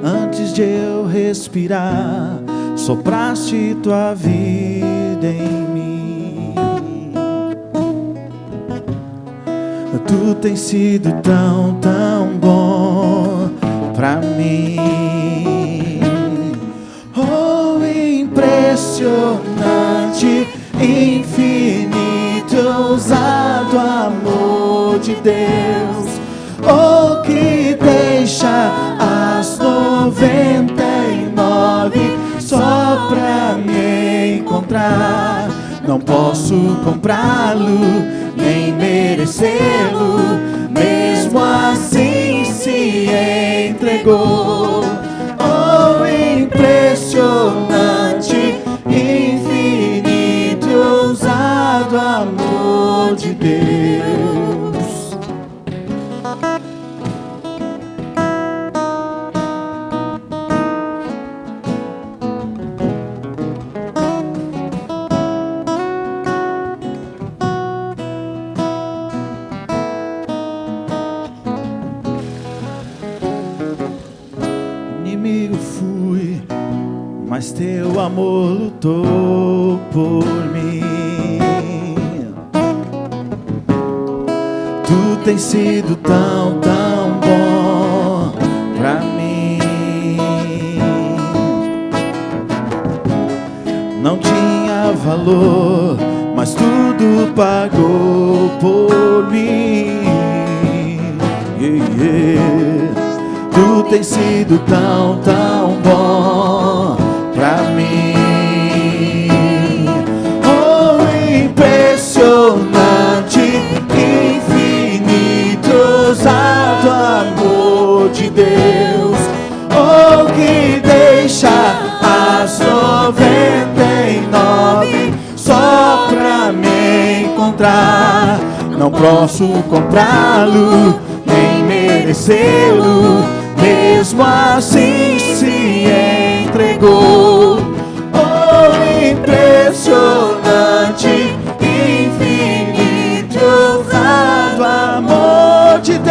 Antes de eu respirar, sopraste tua vida em mim. Tu tens sido tão, tão bom pra mim. Oh, impressionante, infinito, ousado amor de Deus. Oh, que deixa as 99 só pra me encontrar. Não posso comprá-lo, nem merecê-lo, mesmo assim se entregou. Oh, impressionante, infinito, ousado amor de Deus. Mas teu amor lutou por mim. Tu tens sido tão, tão bom pra mim. Não tinha valor, mas tudo pagou por mim. Tu tens sido tão, tão bom pra mim. Oh, impressionante, infinito, ousado amor de Deus. Oh, que deixa as 99 só pra me encontrar. encontrar. Não posso comprá-lo, nem merecê-lo, mesmo assim se entregou. Oh, impressionante, infinito, ousado amor de Deus.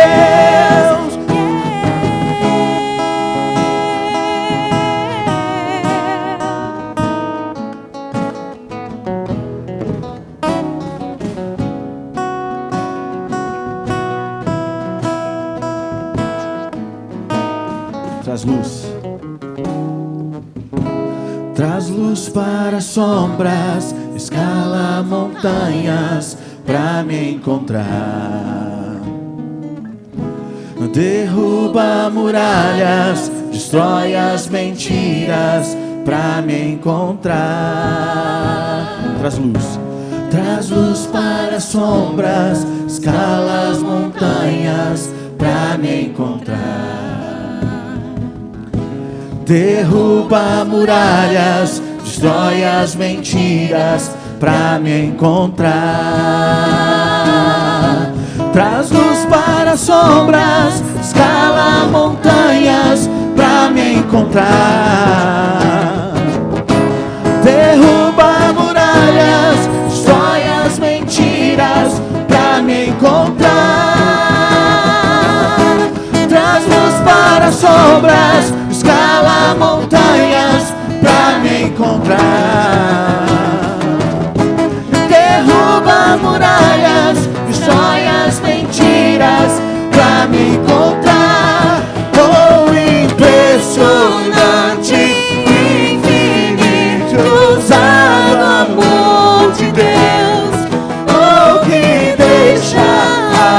Traz luz. Traz luz para as sombras, escala montanhas pra me encontrar. Derruba muralhas, destrói as mentiras pra me encontrar. Traz luz. Traz luz para as sombras, escala as montanhas pra me encontrar. Derruba muralhas, destrói as mentiras pra me encontrar. Traz luz para as sombras, escala montanhas pra me encontrar. Derruba muralhas, destrói as mentiras pra me encontrar. Traz luz para as sombras, escala montanhas pra me encontrar. Derruba muralhas, destrói as mentiras pra me encontrar. Oh, impressionante, infinito, ousado amor de Deus. Oh, que deixa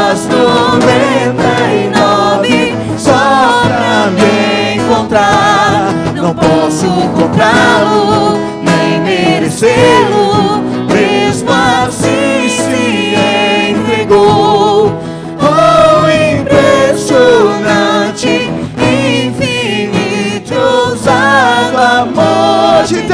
as 99 só pra me encontrar. Não posso comprá-lo, nem merecê-lo, mesmo assim se entregou. Oh, impressionante, infinito, ousado amor de Deus.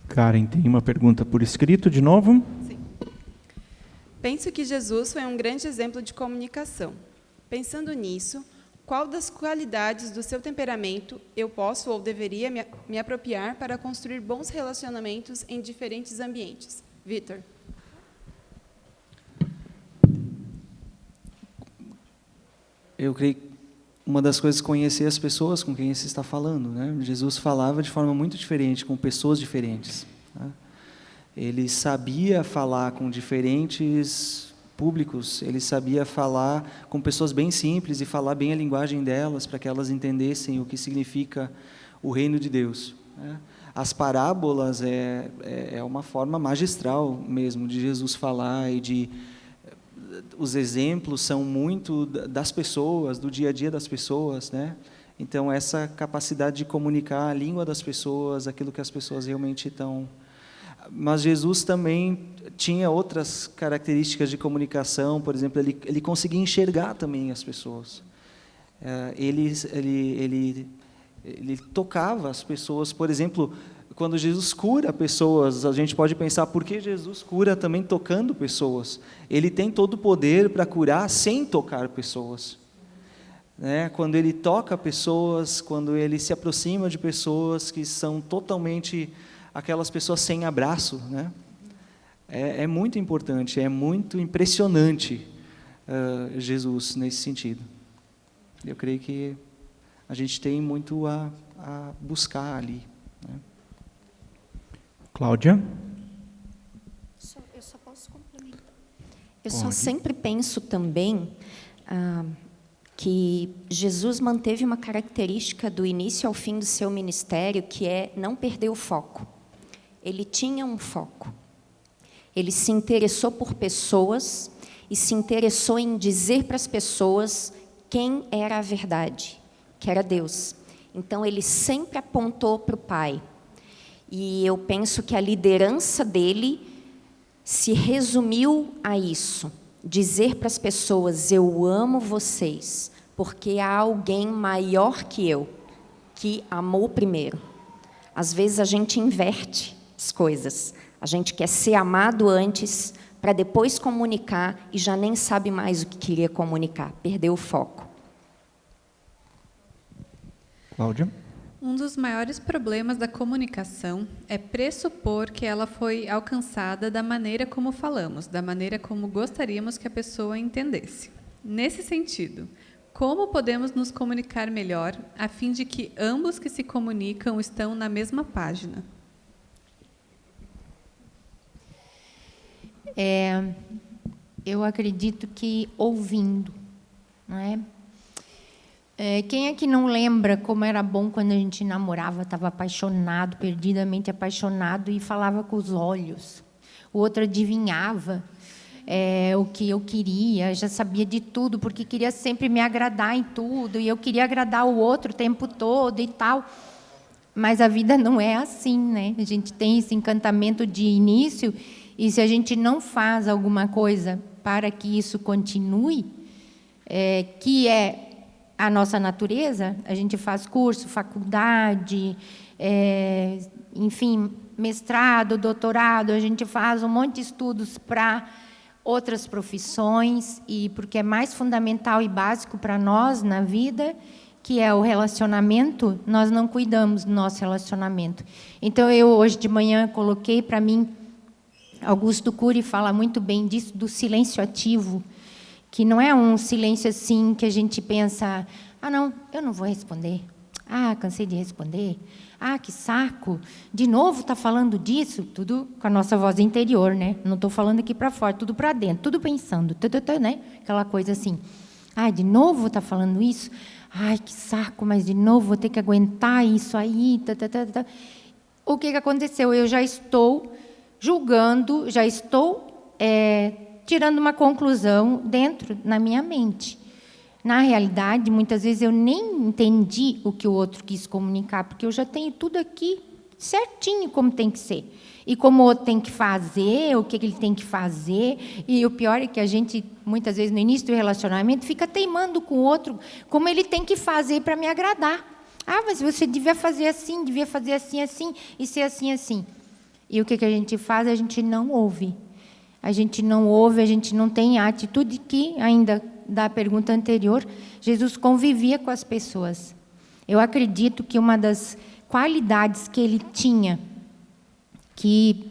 Karen, tem uma pergunta por escrito de novo? Sim. Penso que Jesus foi um grande exemplo de comunicação. Pensando nisso, qual das qualidades do seu temperamento eu posso ou deveria me apropriar para construir bons relacionamentos em diferentes ambientes? Vitor. Eu creio que uma das coisas é conhecer as pessoas com quem você está falando, né? Jesus falava de forma muito diferente, com pessoas diferentes, né? Ele sabia falar com diferentes públicos, ele sabia falar com pessoas bem simples e falar bem a linguagem delas, para que elas entendessem o que significa o reino de Deus, né? As parábolas é uma forma magistral mesmo de Jesus falar e de... Os exemplos são muito das pessoas, do dia a dia das pessoas, né? Então, essa capacidade de comunicar a língua das pessoas, aquilo que as pessoas realmente estão... Mas Jesus também tinha outras características de comunicação, por exemplo, ele conseguia enxergar também as pessoas. Ele tocava as pessoas, por exemplo... Quando Jesus cura pessoas, a gente pode pensar, por que Jesus cura também tocando pessoas? Ele tem todo o poder para curar sem tocar pessoas, né? Quando ele toca pessoas, quando ele se aproxima de pessoas que são totalmente aquelas pessoas sem abraço, né? É muito importante, é muito impressionante Jesus nesse sentido. Eu creio que a gente tem muito a buscar ali, né? Cláudia? Eu só posso complementar. Eu só sempre penso também que Jesus manteve uma característica do início ao fim do seu ministério, que é não perder o foco. Ele tinha um foco. Ele se interessou por pessoas e se interessou em dizer para as pessoas quem era a verdade, que era Deus. Então, ele sempre apontou para o Pai. E eu penso que a liderança dele se resumiu a isso. Dizer para as pessoas, eu amo vocês, porque há alguém maior que eu, que amou primeiro. Às vezes a gente inverte as coisas. A gente quer ser amado antes, para depois comunicar, e já nem sabe mais o que queria comunicar. Perdeu o foco. Cláudia? Um dos maiores problemas da comunicação é pressupor que ela foi alcançada da maneira como falamos, da maneira como gostaríamos que a pessoa entendesse. Nesse sentido, como podemos nos comunicar melhor, a fim de que ambos que se comunicam estão na mesma página? Eu acredito que ouvindo, não é? Quem é que não lembra como era bom quando a gente namorava, estava apaixonado, perdidamente apaixonado, e falava com os olhos. O outro adivinhava o que eu queria, já sabia de tudo, porque queria sempre me agradar em tudo, e eu queria agradar o outro o tempo todo e tal. Mas a vida não é assim, né? A gente tem esse encantamento de início, e se a gente não faz alguma coisa para que isso continue, que é a nossa natureza, a gente faz curso, faculdade, enfim, mestrado, doutorado, a gente faz um monte de estudos para outras profissões, e porque é mais fundamental e básico para nós na vida, que é o relacionamento, nós não cuidamos do nosso relacionamento. Então, eu hoje de manhã coloquei para mim, Augusto Cury fala muito bem disso, do silêncio ativo, que não é um silêncio assim que a gente pensa, não, eu não vou responder. Cansei de responder. Que saco, de novo está falando disso? Tudo com a nossa voz interior, né? Não estou falando aqui para fora, tudo para dentro, tudo pensando, né? Aquela coisa assim. De novo está falando isso? Que saco, mas de novo vou ter que aguentar isso aí. O que aconteceu? Eu já estou julgando, já estou tirando uma conclusão dentro, na minha mente. Na realidade, muitas vezes eu nem entendi o que o outro quis comunicar, porque eu já tenho tudo aqui certinho como tem que ser. E como o outro tem que fazer, o que ele tem que fazer. E o pior é que a gente, muitas vezes, no início do relacionamento, fica teimando com o outro como ele tem que fazer para me agradar. Mas você devia fazer assim, assim, e ser assim, assim. E o que a gente faz? A gente não ouve. A gente não ouve, a gente não tem a atitude que, ainda da pergunta anterior, Jesus convivia com as pessoas. Eu acredito que uma das qualidades que ele tinha, que,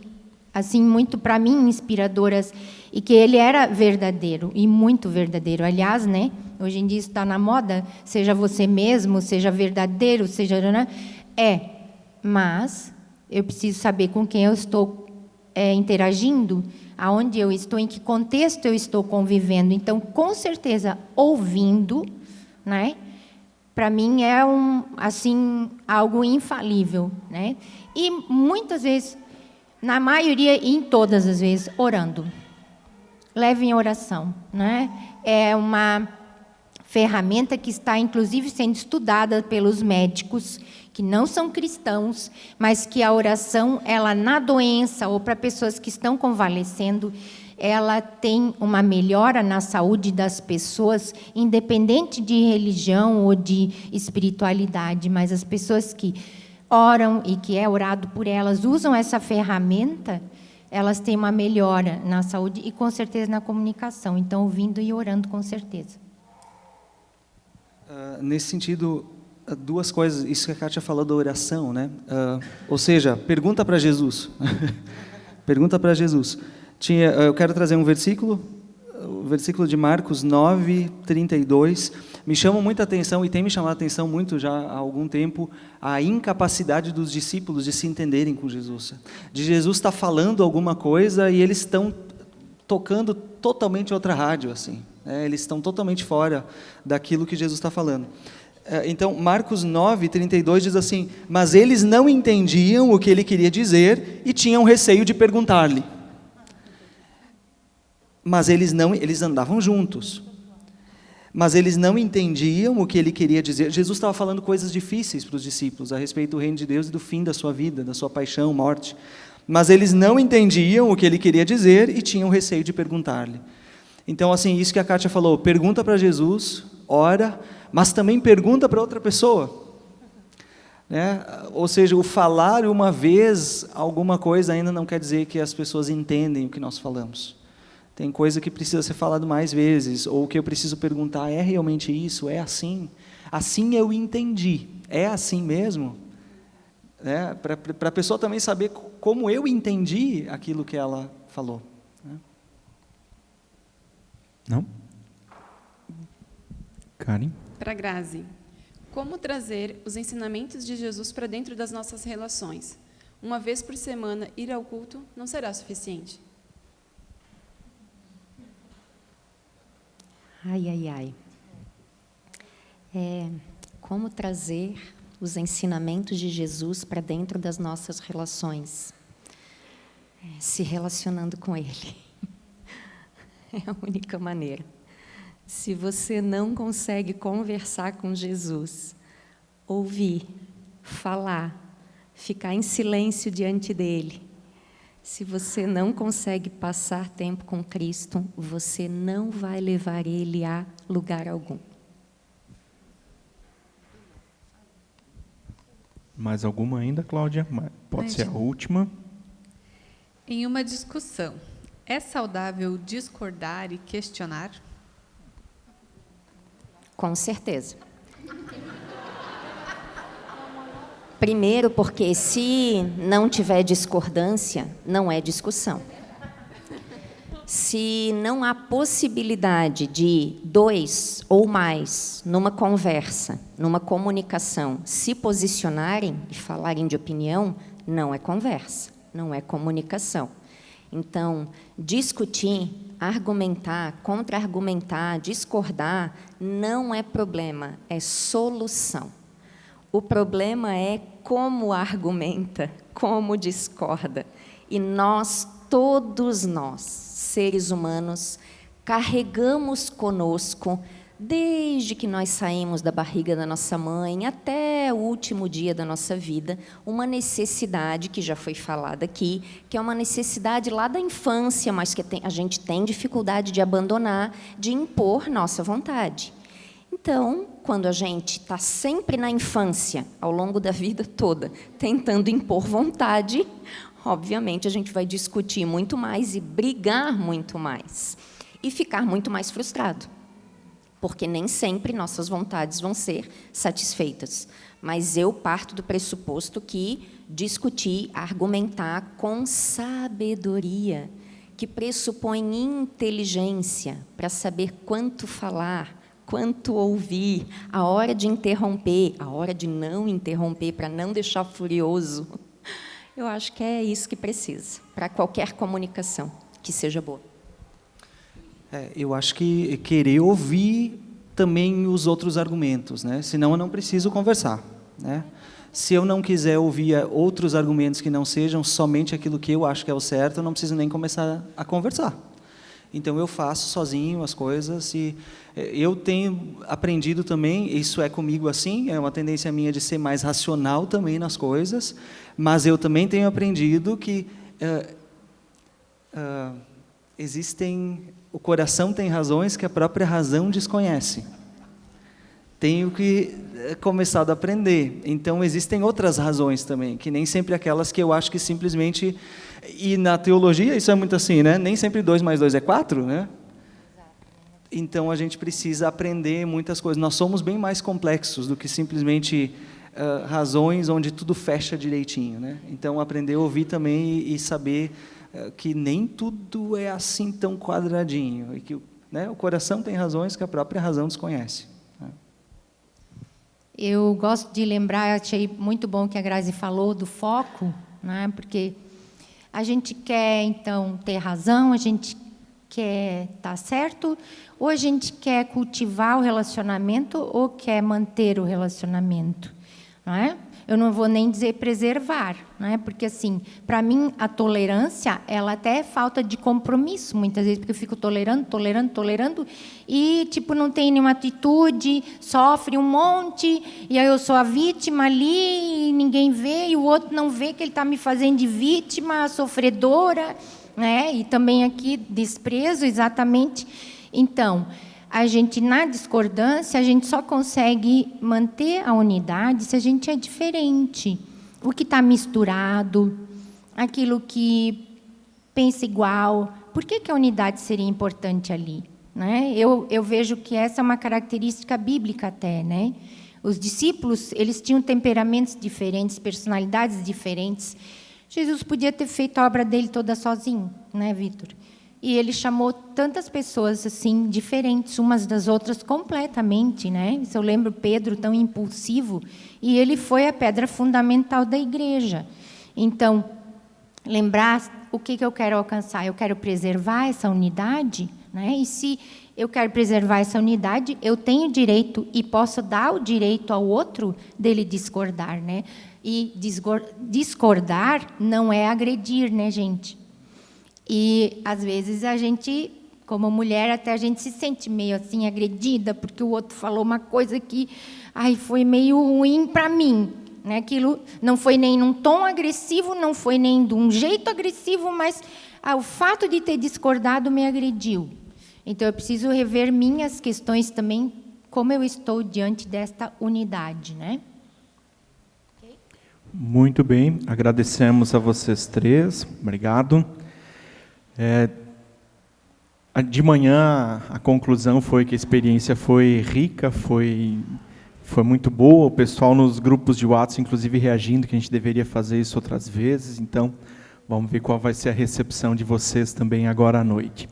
assim, muito para mim inspiradoras, e que ele era verdadeiro, e muito verdadeiro. Aliás, né, hoje em dia isso está na moda, seja você mesmo, seja verdadeiro, seja... Mas eu preciso saber com quem eu estou interagindo, aonde eu estou, em que contexto eu estou convivendo. Então, com certeza, ouvindo, né? Para mim é algo infalível, né? E muitas vezes, na maioria e em todas as vezes, orando. Leve em oração, né? É uma ferramenta que está, inclusive, sendo estudada pelos médicos, que não são cristãos, mas que a oração, ela na doença, ou para pessoas que estão convalescendo, ela tem uma melhora na saúde das pessoas, independente de religião ou de espiritualidade, mas as pessoas que oram e que é orado por elas, usam essa ferramenta, elas têm uma melhora na saúde e, com certeza, na comunicação. Então, ouvindo e orando, com certeza. Nesse sentido, duas coisas, isso que a Kátia falou da oração, né? Ou seja, pergunta para Jesus. Pergunta para Jesus. Eu quero trazer um versículo, o versículo de Marcos 9, 32. Me chama muita atenção, e tem me chamado a atenção muito já há algum tempo, a incapacidade dos discípulos de se entenderem com Jesus. De Jesus estar falando alguma coisa e eles estão tocando totalmente outra rádio, assim. Eles estão totalmente fora daquilo que Jesus está falando. Então, Marcos 9, 32 diz assim: mas eles não entendiam o que ele queria dizer e tinham receio de perguntar-lhe. Mas eles andavam juntos. Mas eles não entendiam o que ele queria dizer. Jesus estava falando coisas difíceis para os discípulos, a respeito do reino de Deus e do fim da sua vida, da sua paixão, morte. Mas eles não entendiam o que ele queria dizer e tinham receio de perguntar-lhe. Então, assim, isso que a Kátia falou, pergunta para Jesus, ora, mas também pergunta para outra pessoa. Né? Ou seja, o falar uma vez alguma coisa ainda não quer dizer que as pessoas entendem o que nós falamos. Tem coisa que precisa ser falado mais vezes, ou que eu preciso perguntar, é realmente isso? É assim? Assim eu entendi. É assim mesmo? Né? Para a pessoa também saber como eu entendi aquilo que ela falou. Né? Não? Karen? Para Grazi, como trazer os ensinamentos de Jesus para dentro das nossas relações? Uma vez por semana ir ao culto não será suficiente? Ai, ai, ai. Como trazer os ensinamentos de Jesus para dentro das nossas relações? Se relacionando com Ele. É a única maneira. Se você não consegue conversar com Jesus, ouvir, falar, ficar em silêncio diante dEle, se você não consegue passar tempo com Cristo, você não vai levar Ele a lugar algum. Mais alguma ainda, Cláudia? Pode ser a última. Em uma discussão, é saudável discordar e questionar? Com certeza. Primeiro, porque se não tiver discordância, não é discussão. Se não há possibilidade de 2 ou mais, numa conversa, numa comunicação, se posicionarem e falarem de opinião, não é conversa, não é comunicação. Então, discutir, argumentar, contra-argumentar, discordar, não é problema, é solução. O problema é como argumenta, como discorda. E nós, todos nós, seres humanos, carregamos conosco, desde que nós saímos da barriga da nossa mãe até o último dia da nossa vida, uma necessidade que já foi falada aqui, que é uma necessidade lá da infância, mas que a gente tem dificuldade de abandonar, de impor nossa vontade. Então, quando a gente está sempre na infância, ao longo da vida toda, tentando impor vontade, obviamente a gente vai discutir muito mais e brigar muito mais. E ficar muito mais frustrado. Porque nem sempre nossas vontades vão ser satisfeitas. Mas eu parto do pressuposto que discutir, argumentar com sabedoria, que pressupõe inteligência para saber quanto falar, quanto ouvir, a hora de interromper, a hora de não interromper, para não deixar furioso. Eu acho que é isso que precisa, para qualquer comunicação que seja boa. Eu acho que querer ouvir também os outros argumentos, né? Senão eu não preciso conversar, né? Se eu não quiser ouvir outros argumentos que não sejam somente aquilo que eu acho que é o certo, eu não preciso nem começar a conversar. Então, eu faço sozinho as coisas e eu tenho aprendido também, isso é comigo assim, é uma tendência minha de ser mais racional também nas coisas, mas eu também tenho aprendido que o coração tem razões que a própria razão desconhece. Tenho que começar a aprender. Então, existem outras razões também, que nem sempre aquelas que eu acho que simplesmente... E na teologia isso é muito assim, né? Nem sempre 2 mais 2 é 4, né? Então, a gente precisa aprender muitas coisas. Nós somos bem mais complexos do que simplesmente razões onde tudo fecha direitinho, né? Então, aprender a ouvir também e saber que nem tudo é assim tão quadradinho. E que, né, o coração tem razões que a própria razão desconhece. Eu gosto de lembrar, achei muito bom que a Grazi falou do foco, né? Porque a gente quer, então, ter razão, a gente quer estar certo, ou a gente quer cultivar o relacionamento ou quer manter o relacionamento, não é? Eu não vou nem dizer preservar, né? Porque, assim, para mim, a tolerância, ela até é falta de compromisso, muitas vezes, porque eu fico tolerando, e, tipo, não tem nenhuma atitude, sofre um monte, e aí eu sou a vítima ali, e ninguém vê, e o outro não vê que ele está me fazendo de vítima, sofredora, né? E também aqui, desprezo, exatamente. Então, a gente, na discordância, a gente só consegue manter a unidade se a gente é diferente. O que está misturado, aquilo que pensa igual. Por que a unidade seria importante ali? Né? Eu vejo que essa é uma característica bíblica até. Né? Os discípulos, eles tinham temperamentos diferentes, personalidades diferentes. Jesus podia ter feito a obra dele toda sozinho, né, Vitor? E ele chamou tantas pessoas assim diferentes umas das outras completamente, né? Se eu lembro Pedro tão impulsivo, e ele foi a pedra fundamental da igreja. Então, lembrar o que eu quero alcançar? Eu quero preservar essa unidade, né? E se eu quero preservar essa unidade, eu tenho direito e posso dar o direito ao outro dele discordar, né? E discordar não é agredir, né, gente? E, às vezes, a gente, como mulher, até a gente se sente meio assim, agredida, porque o outro falou uma coisa que foi meio ruim para mim. Né? Aquilo não foi nem num tom agressivo, não foi nem de um jeito agressivo, mas o fato de ter discordado me agrediu. Então, eu preciso rever minhas questões também, como eu estou diante desta unidade. Né? Muito bem, agradecemos a vocês três, obrigado. De manhã, a conclusão foi que a experiência foi rica, foi muito boa, o pessoal nos grupos de WhatsApp, inclusive, reagindo que a gente deveria fazer isso outras vezes, então, vamos ver qual vai ser a recepção de vocês também agora à noite.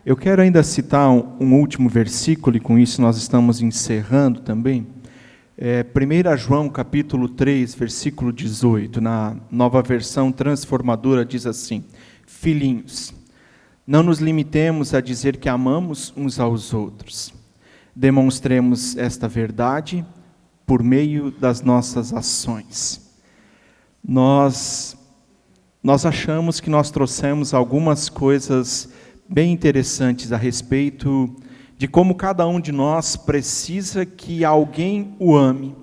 Eu quero ainda citar um último versículo, e com isso nós estamos encerrando também. 1 João, capítulo 3, versículo 18, na Nova Versão Transformadora, diz assim: Filhinhos, não nos limitemos a dizer que amamos uns aos outros. Demonstremos esta verdade por meio das nossas ações. Nós achamos que nós trouxemos algumas coisas bem interessantes a respeito de como cada um de nós precisa que alguém o ame,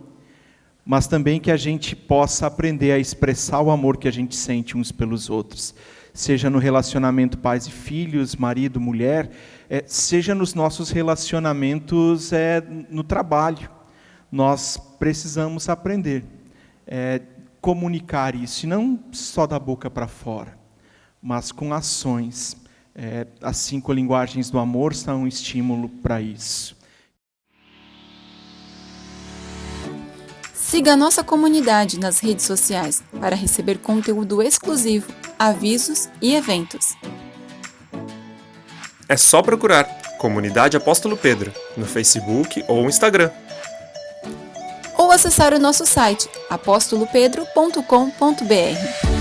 mas também que a gente possa aprender a expressar o amor que a gente sente uns pelos outros. Seja no relacionamento pais e filhos, marido, mulher, seja nos nossos relacionamentos no trabalho. Nós precisamos aprender comunicar isso, e não só da boca para fora, mas com ações. As 5 linguagens do amor são um estímulo para isso. Siga a nossa comunidade nas redes sociais para receber conteúdo exclusivo, avisos e eventos. É só procurar Comunidade Apóstolo Pedro no Facebook ou Instagram. Ou acessar o nosso site apostolopedro.com.br.